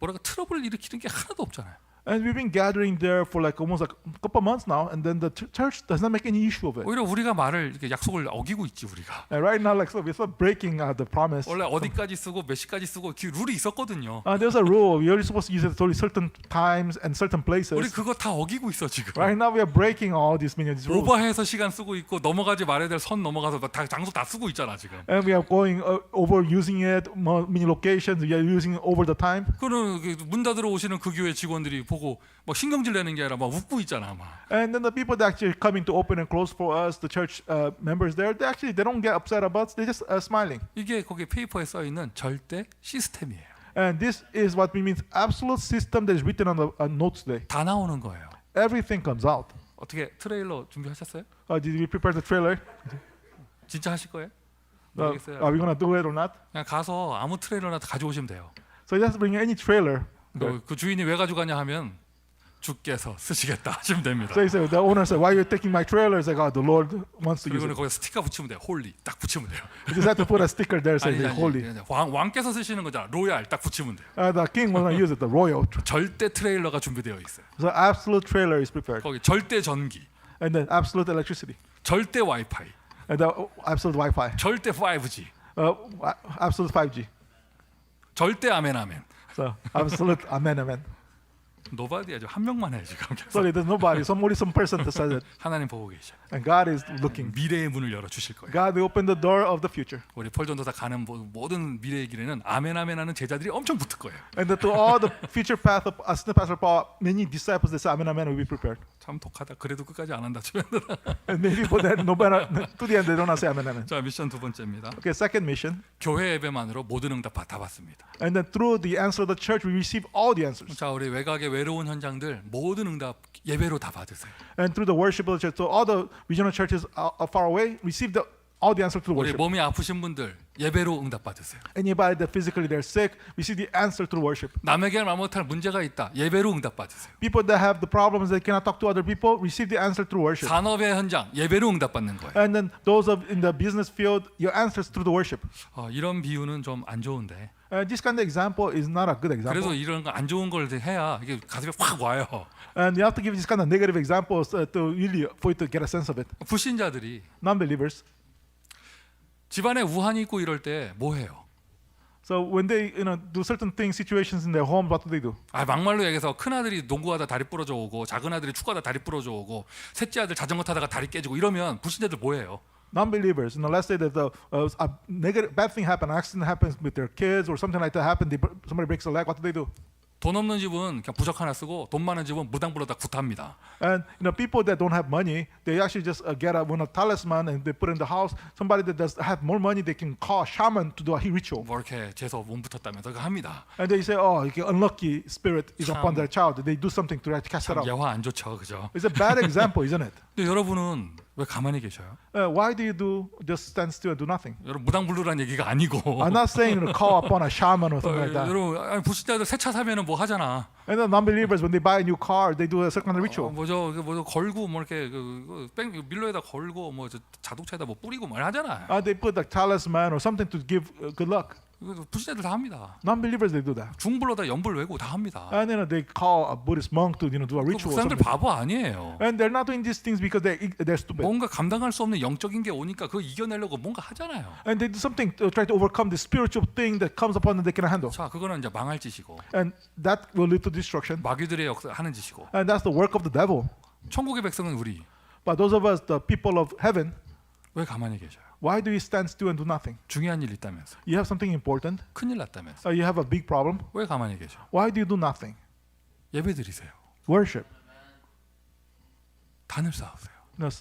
뭐랄까 트러블을 일으키는 게 하나도 없잖아요. And we've been gathering there for like almost like a couple months now, and then the church does not make any issue of it. 오히려 우리가 말을 이렇게 약속을 어기고 있지 우리가. And right now, like so, we're still breaking the promise. 원래 어디까지 쓰고 몇 시까지 쓰고 그 룰이 있었거든요. There's a rule. We're only supposed to use it only certain times and certain places. 우리 그거 다 어기고 있어 지금. Right now, we are breaking all these many rules. 오버해서 시간 쓰고 있고 넘어가지 말아야 될 선 넘어가서 다 장소 다 쓰고 있잖아 지금. And we are going over using it, many locations. We are using it over the time. 그는 문 닫으러 오시는 그 교회 직원들이 보고 막 신경질 내는 게 아니라 막 웃고 있잖아 막. And then the people that actually coming to open and close for us, the church members there, they don't get upset about it. They just smiling. 이게 거기 페이퍼에 써 있는 절대 시스템이에요. And this is what we mean absolute system that is written on the notes today. 다 나오는 거예요. Everything comes out. 어떻게 트레일러 준비하셨어요? Did we prepare the trailer? 진짜 하실 거예요? Are 모르겠어요. we gonna do it or not? 그냥 가서 아무 트레일러나 가져오시면 돼요. So just bring any trailer. 그 주인이 왜 가져가냐 하면 주께서 쓰시겠다 하시면 됩니다. So he said, the owner said, "Why are you taking my trailer?" It's like, "Oh, the Lord wants to use 그리고는 it." 거기 스티커 붙이면 돼요. 홀리 딱 붙이면 돼요. You just have to put a sticker there saying 아니, holy. 왕께서 쓰시는 거잖아. 로얄 딱 붙이면 돼요. The king will not use it. The royal. 절대 트레일러가 준비되어 있어요. So absolute trailer is prepared, 거기 절대 전기, and then absolute electricity, 절대 와이파이, and the absolute Wi-Fi, 절대 5G, absolute 5G. 절대 아멘 아멘. So absolute amen. 노바디 아주 한 명만 해 지금. Sorry, there's nobody. Only some person that says it, 하나님 보고 계셔. and God is looking. 미래의 문을 열어 주실 거예요. God will open the door of the future. 우리 폴전도사 가는 모든 미래의 길에는 아멘 아멘 하는 제자들이 엄청 붙을 거예요. And to all the future path of Assistant Pastor Paul, many disciples that say amen, amen will be prepared. 참 독하다. 그래도 끝까지 안 한다. And many people that no matter to the end they don't say amen, amen. 자 미션 두 번째입니다. Okay, second mission. 교회 예배만으로 모든 응답 다 받습니다. And then through the answer of the church, we receive all the answers. 자 우리 외곽의 외로운 현장들 모든 응답 예배로 다 받으세요. And through the worship of the church, so all the regional churches are far away receive all the answers to the 우리 worship. 몸이 아프신 분들 예배로 응답 받으세요. Anybody that physically they're sick, receive the answer through worship. 남에게 말 못할 문제가 있다. 예배로 응답 받으세요. People that have the problems they cannot talk to other people, receive the answer through worship. 산업의 현장 예배로 응답 받는 거예요. And then those of in the business field, your answers through the worship. 이런 비유는 좀 안 좋은데. This kind of example is not a good example. 그래서 이런 거 안 좋은 걸 해야 이게 가슴에 확 와요. And you have to give this kind of negative examples to really for you to get a sense of it. 불신자들이 Non-believers. 집안에 우환이 있고 이럴 때 뭐 해요? So when they do certain things, situations in their homes, what do they do? 막말로 얘기해서 큰 아들이 농구하다 다리 부러져 오고 작은 아들이 축구하다 다리 부러져 오고 셋째 아들 자전거 타다가 다리 깨지고 이러면 불신자들 뭐 해요? Non-believers. Let's say that a negative, bad thing happen, an accident happens with their kids or something like that happen. Somebody breaks a leg. What do? 돈 없는 집은 그냥 부적 하나 쓰고 돈 많은 집은 무당 불러다 굿합니다. And people that don't have money, they actually just get a talisman and they put in the house. Somebody that does have more money, they can call a shaman to do a ritual. 뭐 이렇게 재수 몸 붙었다면서 그거 합니다. And they say, "Oh, unlucky spirit is 참. upon their child." They do something to cast it 참 out. 예화 안 좋죠, 그죠? It's a bad example, isn't it? 근데 여러분은 왜 가만히 계셔요? Why do you just stand still and do nothing? 여러분 무당 부르라는 얘기가 아니고. I'm not saying call upon a shaman or something like that. 여러분 불신자들 새 차 사면은 뭐 하잖아. And the non-believers, when they buy a new car, they do a certain kind of ritual. 뭐죠 걸고 뭐 이렇게 밀로에다 걸고 뭐 자동차에다 뭐 뿌리고 뭐 하잖아. They put a talisman or something to give good luck. 불신자들 다 합니다. Non-believers, they do that. 중불로다 연불 외고 다 합니다. And they call a Buddhist monk to do a 그 ritual. or 사람들 something. 바보 아니에요. And they're not doing these things because they're stupid. 뭔가 감당할 수 없는 영적인 게 오니까 그거 이겨내려고 뭔가 하잖아요. And they do something to try to overcome the spiritual thing that comes upon them they cannot handle. 자, 그거는 이제 망할 짓이고 And that will lead to destruction. 마귀들의 하는 짓이고. And that's the work of the devil. 천국의 백성은 우리 But those of us, the people of heaven, 왜 가만히 계셔요? why do you stand still and do nothing? 중요한 일 있다면서. You have something important. 큰일 났다면서. You have a big problem. 왜 가만히 계셔? Why do you do nothing? 예배 드리세요. Worship. 단을 쌓으세요.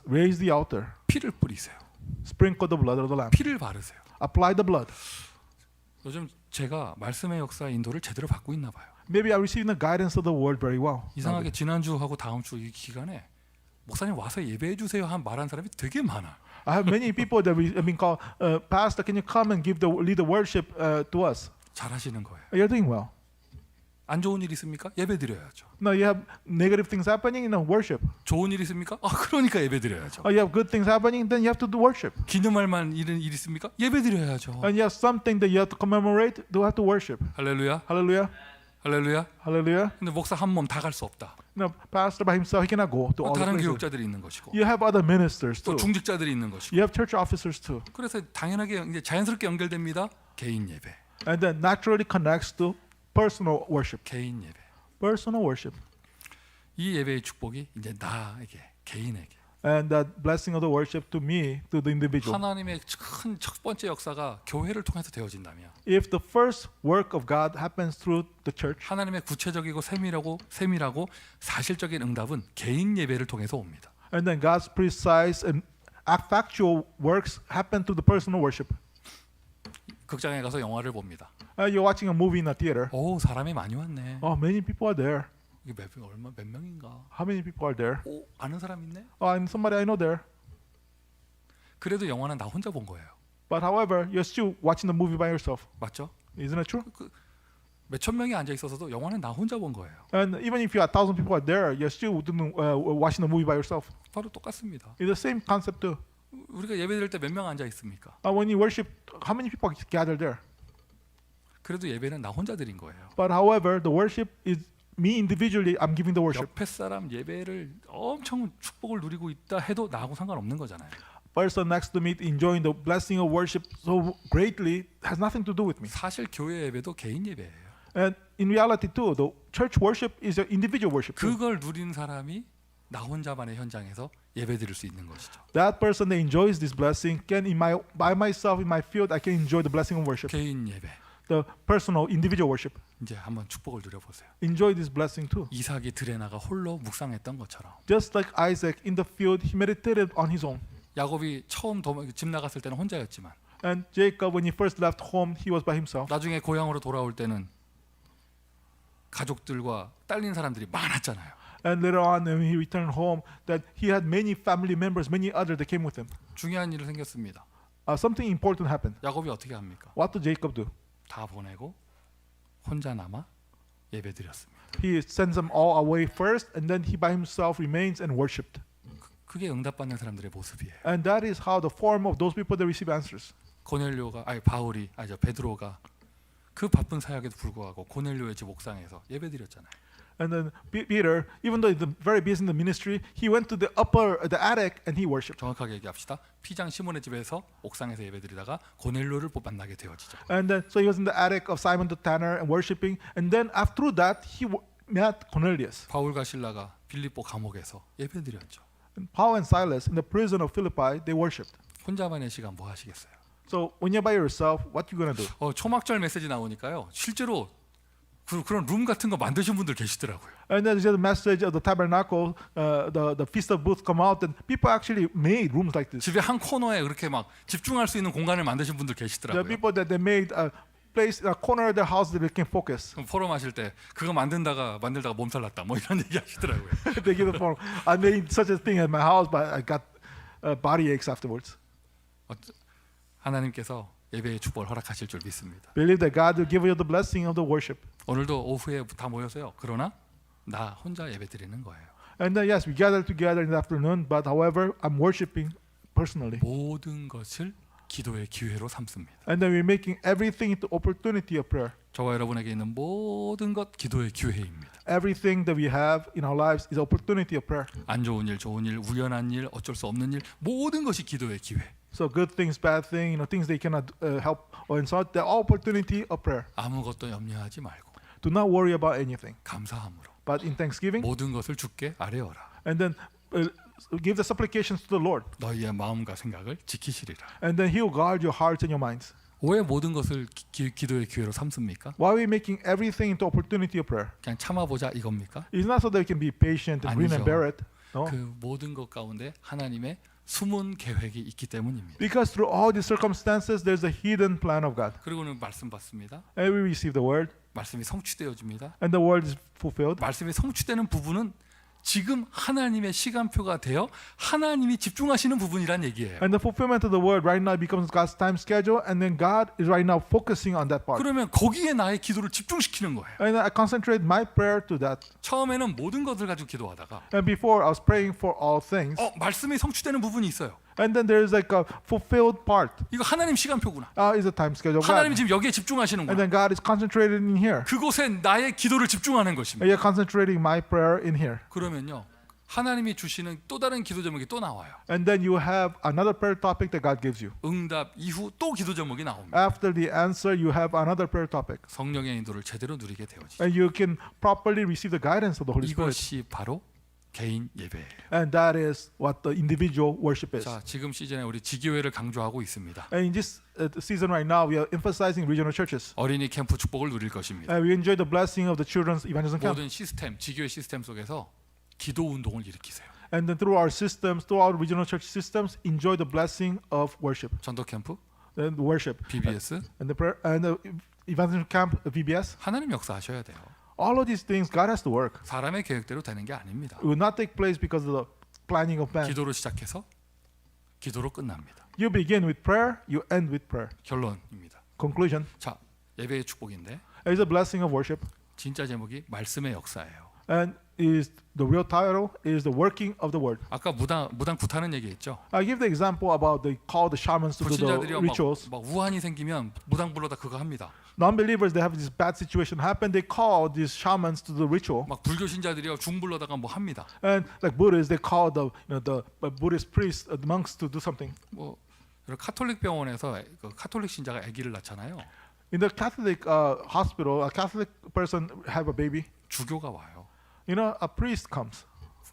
Raise the altar. 피를 뿌리세요. Sprinkle the blood of the lamb. 피를 바르세요. Apply the blood. 요즘 제가 말씀의 역사 인도를 제대로 받고 있나 봐요. Maybe I received the guidance of the word very well. 이상하게 지난주하고 다음 주 이 기간에 목사님 와서 예배해 주세요 한 말한 사람이 되게 많아. I have many people that have been called, Pastor, can you come and lead the worship to us? 잘하시는 거예요. You're doing well. 안 좋은 일 있습니까? 예배 드려야죠. No, you have negative things happening, worship. 좋은 일 있습니까? 그러니까 예배 드려야죠. You have good things happening, then you have to do worship. 기념할 만한 일 있습니까? 예배 드려야죠. And you have something that you have to commemorate, you have to worship. 할렐루야. Hallelujah. 할렐루야. Hallelujah. 근데 목사 한 몸 다 갈 수 없다. No, pastor by himself, he cannot go to all the 다른 places. 교육자들이 있는 것이고 You have other ministers 또 too. 중직자들이 있는 것이고. You have church officers too. 그래서 당연하게 이제 자연스럽게 연결됩니다. 개인 예배. And then naturally connects to personal worship. 개인 예배. Personal worship. 이 예배의 축복이 이제 나에게 개인에게 And that blessing of the worship to me, to the individual. 하나님의 큰 첫 번째 역사가 교회를 통해서 되어진다면 If the first work of God happens through the church, 하나님의 구체적이고 세밀하고 사실적인 응답은 개인 예배를 통해서 옵니다. and then God's precise and factual works happen through the personal worship. 극장에 가서 영화를 봅니다. You're watching a movie in a theater. 오, 사람이 많이 왔네. Oh, many people are there. 이게 몇 명인가? How many people are there? 오, 아는 사람 있네. Oh, and somebody I know there. 그래도 영화는 나 혼자 본 거예요. But however, you're still watching the movie by yourself. 맞죠? Isn't it true? 몇천 명이 앉아 있어서도 영화는 나 혼자 본 거예요. And even if you are 1,000 people are there, you're still watching the movie by yourself. 바로 똑같습니다. It's the same concept too. 우리가 예배드릴 때 몇 명 앉아 있습니까? When you worship, how many people gather there? 그래도 예배는 나 혼자 드린 거예요. But however, the worship is me individually. I'm giving the worship. 옆에 사람 예배를 엄청 축복을 누리고 있다 해도 나하고 상관없는 거잖아요. Person next to me enjoying the blessing of worship so greatly has nothing to do with me. 사실 교회 예배도 개인 예배예요. And in reality too, the church worship is an individual worship. too. 그걸 누린 사람이 나 혼자만의 현장에서 예배드릴 수 있는 것이죠. That person that enjoys this blessing can, by myself in my field, I can enjoy the blessing of worship. 개인 예배. The personal, individual worship. 이제 한번 축복을 누려보세요. Enjoy this blessing too. 이삭이 들에 나가 홀로 묵상했던 것처럼 Just like Isaac in the field, he meditated on his own. 야곱이 처음 집 나갔을 때는 혼자였지만 And Jacob, when he first left home, he was by himself. 나중에 고향으로 돌아올 때는 가족들과 딸린 사람들이 많았잖아요. And later on, when he returned home, that he had many family members, many others that came with him. 중요한 일이 생겼습니다. Something important happened. 야곱이 어떻게 합니까? What did Jacob do? 다 보내고 혼자 남아 예배드렸습니다. He sends them all away first, and then he by himself remains and worshipped. 그게 응답받는 사람들의 모습이에요. And that is how the form of those people that receive answers. 베드로가 그 바쁜 사역에도 불구하고 고넬료의 집 옥상에서 예배드렸잖아요. And then Peter, even though he's very busy in the ministry, he went to the attic, and he worshipped. 정확하게 얘기합시다. 피장 시몬의 집에서 옥상에서 예배드리다가 고넬료를 만나게 되어지죠. And then so he was in the attic of Simon the tanner and worshipping. And then after that, he met Cornelius. 바울과 실라가 빌립보 감옥에서 예배드렸죠. And Paul and Silas in the prison of Philippi, they worshipped. 혼자만의 시간 뭐 하시겠어요? So when you're by yourself, what you gonna do? 초막절 메시지 나오니까요. 실제로 그런 룸 같은 거 만드신 분들 계시더라고요. And then there's the message of the tabernacle, the feast of booths come out, and people actually made rooms like this. 집에 한 코너에 그렇게 막 집중할 수 있는 공간을 만드신 분들 There are 계시더라고요. people that they made a place, a corner of their house that they can focus. 그럼 포럼 하실 때 그거 만들다가 몸살 났다 뭐 이런 얘기 하시더라고요. They give the form. I made such a thing at my house, but I got body aches afterwards. 하나님께서 예배의 축복을 허락하실 줄 믿습니다. Believe that God will give you the blessing of the worship. 오늘도 오후에 다 모여서요. 그러나 나 혼자 예배드리는 거예요. And then yes, we gather together in the afternoon, but however, I'm worshiping personally. 모든 것을 기도의 기회로 삼습니다. And then we're making everything into opportunity of prayer. 저와 여러분에게 있는 모든 것 기도의 기회입니다. Everything that we have in our lives is opportunity of prayer. 안 좋은 일, 좋은 일, 우연한 일, 어쩔 수 없는 일, 모든 것이 기도의 기회. So good things, bad things, things they cannot help or insult, they're all opportunity of prayer. 아무것도 염려하지 말고 Do not worry about anything, 감사함으로 but in thanksgiving, 모든 것을 주께 아뢰어라. and then give the supplications to the Lord, 너희의 마음과 생각을 지키시리라. and then He will guard your hearts and your minds. 왜 모든 것을 기도의 기회로 삼습니까? Why are we making everything into opportunity of prayer? 그냥 참아보자 이겁니까? It's not so that we can be patient and grin and 아니죠. bear it. No, 그 모든 것 가운데 하나님의 숨은 계획이 있기 때문입니다. because through all these circumstances, there's a hidden plan of God. 그리고는 말씀 받습니다. And we receive the word, 말씀이 성취되어집니다. and the word is fulfilled. 말씀이 성취되는 부분은 지금 하나님의 시간표가 되어 하나님이 집중하시는 부분이란 얘기예요. And the fulfillment of the word right now becomes God's time schedule, and then God is right now focusing on that part. 그러면 거기에 나의 기도를 집중시키는 거예요. And I concentrate my prayer to that. 처음에는 모든 것을 가지고 기도하다가 And before I was praying for all things, 말씀이 성취되는 부분이 있어요. And then there is like a fulfilled part. 이거 하나님 시간표구나. Is the time schedule of 하나님이 God. 지금 여기에 And 집중하시는구나. then God is concentrated in here. 그곳에 나의 기도를 집중하는 And 것입니다. you're concentrating my prayer in here. 그러면요, 하나님이 주시는 또 다른 기도 제목이 또 나와요. And then you have another prayer topic that God gives you. 응답 이후 또 기도 제목이 나옵니다. After the answer, you have another prayer topic. 성령의 인도를 제대로 누리게 되어지죠. And you can properly receive the guidance of the Holy Spirit. 이것이 바로 개인 예배예요. And that is what the individual worship is. 자, 지금 시즌에 우리 지교회를 강조하고 있습니다. And in this season right now, we are emphasizing regional churches. 어린이 캠프 축복을 누릴 것입니다. And we enjoy the blessing of the children's evangelism camp. 모든 시스템, 지교회 시스템 속에서 기도 운동을 일으키세요. And then through our systems, through our regional church systems, enjoy the blessing of worship. 전도 캠프, And worship. BBS, And the prayer and the evangelism camp, VBS. 하나님 역사하셔야 돼요. All of these things, God has to work. 사람의 계획대로 되는 게 아닙니다. It will not take place because of the planning of man. 기도로 시작해서 기도로 끝납니다. You begin with prayer, you end with prayer. 결론입니다. Conclusion. 자, 예배의 축복인데 It is a blessing of worship. 진짜 제목이 말씀의 역사예요. And is the real title is the working of the word. 아까 무당 구타는 얘기했죠. I give the example about they call the shamans to do the 불신자들이 rituals. 막 우환이 생기면 무당 불러다 그거 합니다. Non-believers, they have this bad situation happen. They call these shamans to the ritual. 막 불교 신자들이요 중 불러다가 뭐 합니다. And like Buddhists, they call the Buddhist priests, the monks to do something. 뭐 카톨릭 병원에서 그 카톨릭 신자가 아기를 낳잖아요. In the Catholic hospital, a Catholic person have a baby. 주교가 와요. You know, a priest comes,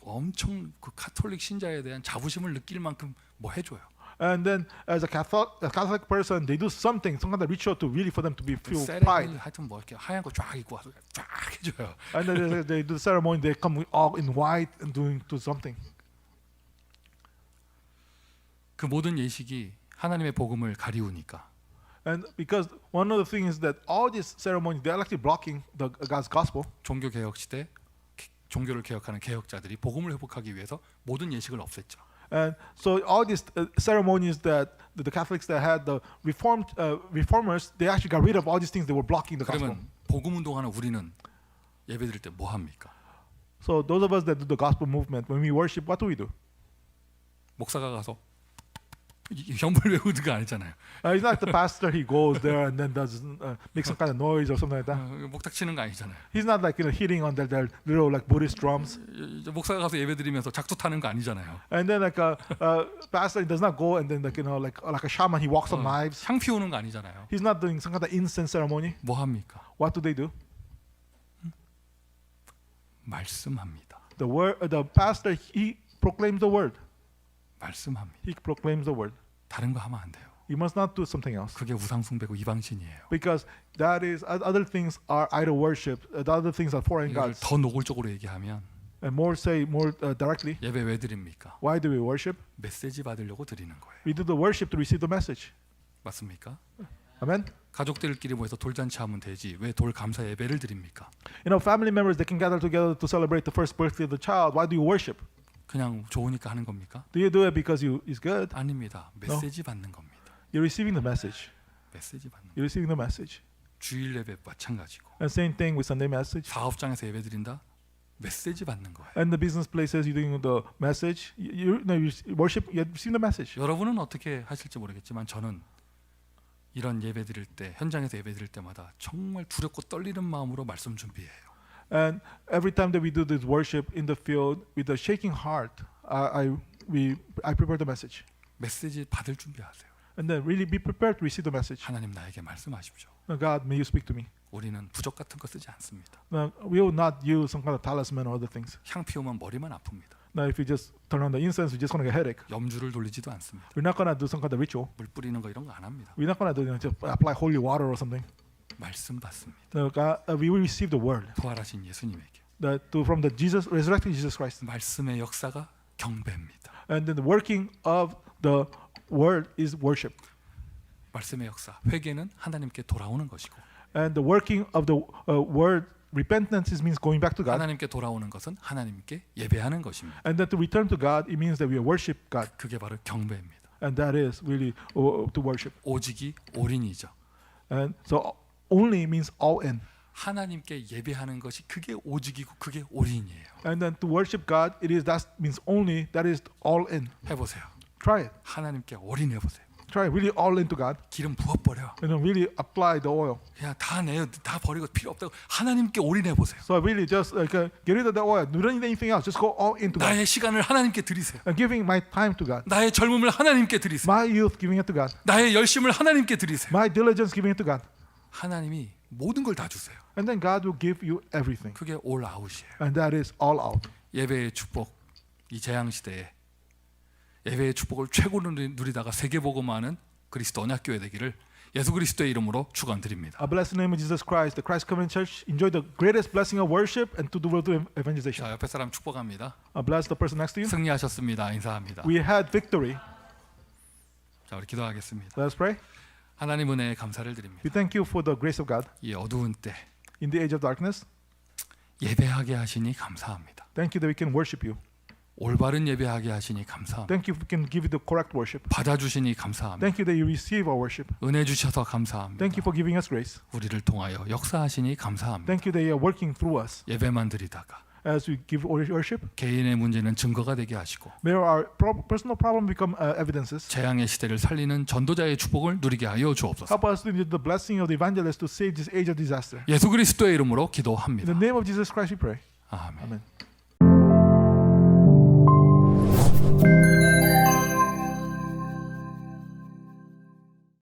엄청 그 카톨릭 신자에 대한 자부심을 느낄 만큼 뭐 해줘요. and then as a Catholic person, they do something, some kind of ritual to really for them to be feel 세레모니 pride. 하여튼 뭐 이렇게 하얀 거 쫙 입고 와서 쫙 해줘요. And then they do the ceremony. They come all in white and doing to something. 그 모든 예식이 하나님의 복음을 가리우니까 And because one of the things is that all these ceremonies, they're actually blocking the God's gospel. 종교 개혁 시대 종교를 개혁하는 개혁자들이 복음을 회복하기 위해서 모든 예식을 없앴죠. And so all these ceremonies that the Catholics that had the reformers, they actually got rid of all these things that were blocking the gospel. 그러면 복음 운동하는 우리는 예배드릴 때 뭐 합니까? So those of us that do the gospel movement, when we worship, what do? 목사가 가서 형벌 외우는 거 아니잖아요. It's not the pastor. He goes there and then does make some kind of noise or something like that. 목탁 치는 거 아니잖아요. He's not like hitting on their little like Buddhist drums. 목사가 가서 예배드리면서 작두 타는 거 아니잖아요. And then like a pastor does not go and then like like a shaman, he walks on knives. 향 피우는 거 아니잖아요. He's not doing some kind of incense ceremony. 뭐 합니까? What do? 말씀합니다. The pastor, he proclaims the word. 말씀합니다. He proclaims the word. 다른 거 하면 안 돼요. You must not do something else. 그게 우상 숭배고 이방신이에요. Because that is other things are idol worship. The other things are foreign 이걸 gods. 더 노골적으로 얘기하면 And more directly, 예배 왜 드립니까? why do we worship? 메시지 받으려고 드리는 거예요. We do the worship to receive the message. 맞습니까? Amen. 가족들끼리 모여서 돌잔치 하면 되지 왜 돌 감사 예배를 드립니까? You know, family members, they can gather together to celebrate the first birthday of the child. Why do you worship? 그냥 좋으니까 하는 겁니까? Do you do it because it's good? 아닙니다. 메시지 받는 겁니다. You're receiving the message. 메시지 받는. You're receiving the message. 주일 예배 마찬가지고. And same thing with Sunday message. 사업장에서 예배 드린다. 메시지 받는 거예요. And the business places, you're doing the message. You worship, you're receiving the message. 여러분은 어떻게 하실지 모르겠지만 저는 이런 예배 드릴 때 현장에서 예배 드릴 때마다 정말 두렵고 떨리는 마음으로 말씀 준비해요. And every time that we do this worship in the field with a shaking heart, I prepare the message. 메시지 받을 준비하세요. And then really be prepared to receive the message. 하나님 나에게 말씀하십시오. God, may you speak to me. 우리는 부적 같은 거 쓰지 않습니다. Now, we will not use some kind of talisman or other things. 향 피우면 머리만 아픕니다. Now, if you just turn on the incense, we're just going to get headache. 염주를 돌리지도 않습니다. We're not going to do some kind of ritual. 물 뿌리는 거 이런 거 안 합니다. We're not going to just apply holy water or something. 말씀 받습니다. No, God, we will receive the word 부활하신 예수님에게. from the resurrected Jesus Christ. 말씀의 역사가 경배입니다. And then the working of the word is worship. 말씀의 역사, 회개는 하나님께 돌아오는 것이고 And the working of the word, repentance means going back to God. 하나님께 돌아오는 것은 하나님께 예배하는 것입니다. And then to return to God, it means that we worship God. 그게 바로 경배입니다. And that is really to worship. 오직이 올인이죠. And so only means all in. 하나님께 예배하는 것이 그게 오직이고 그게 올인이에요. And then to worship God, that means only, that is all in. 해보세요. Try it. 하나님께 올인해 보세요. Try it. Really all into God. 기름 부어버려. And then really apply the oil. 그냥 다 버리고 필요 없다고 하나님께 올인해 보세요. So really just get rid of the oil. You don't need anything else. Just go all into God. 나의 시간을 하나님께 드리세요. And giving my time to God. 나의 젊음을 하나님께 드리세요. My youth giving it to God. 나의 열심을 하나님께 드리세요. My diligence giving it to God. 하나님이 모든 걸 다 주세요. And then God will give you everything. 그게 올 아웃이에요. And that is all out. 예배의 축복, 이 재앙 시대에 예배의 축복을 최고로 누리다가 세계복음화하는 그리스도 언약교회 되기를 예수 그리스도의 이름으로 축원드립니다. I bless the name of Jesus Christ, the Christ Covenant Church. Enjoy the greatest blessing of worship and to do well to evangelization. 자, 옆에 사람 축복합니다. I bless the person next to you. 승리하셨습니다. 인사합니다. We had victory. 자, 우리 기도하겠습니다. Let us pray. 하나님 은혜에 감사를 드립니다. We thank you for the grace of God 이 어두운 때 in the age of darkness. 예배하게 하시니 감사합니다. Thank you that we can worship you. 올바른 예배하게 하시니 감사합니다. Thank you we can give you the correct worship. 받아주시니 감사합니다. Thank you that you receive our worship. 은혜 주셔서 감사합니다. Thank you for giving us grace. 우리를 통하여 역사하시니 감사합니다. Thank you that you are working through us 예배만 드리다가 as we give worship. 개인의 문제는 증거가 되게 하시고 There are personal problems become evidences. 재앙의 시대를 살리는 전도자의 축복을 누리게 하여 주옵소서. Help us to need the blessing of the evangelist to save this age of disaster. 예수 그리스도의 이름으로 In 기도합니다. the name of Jesus Christ we pray. 아멘. Amen.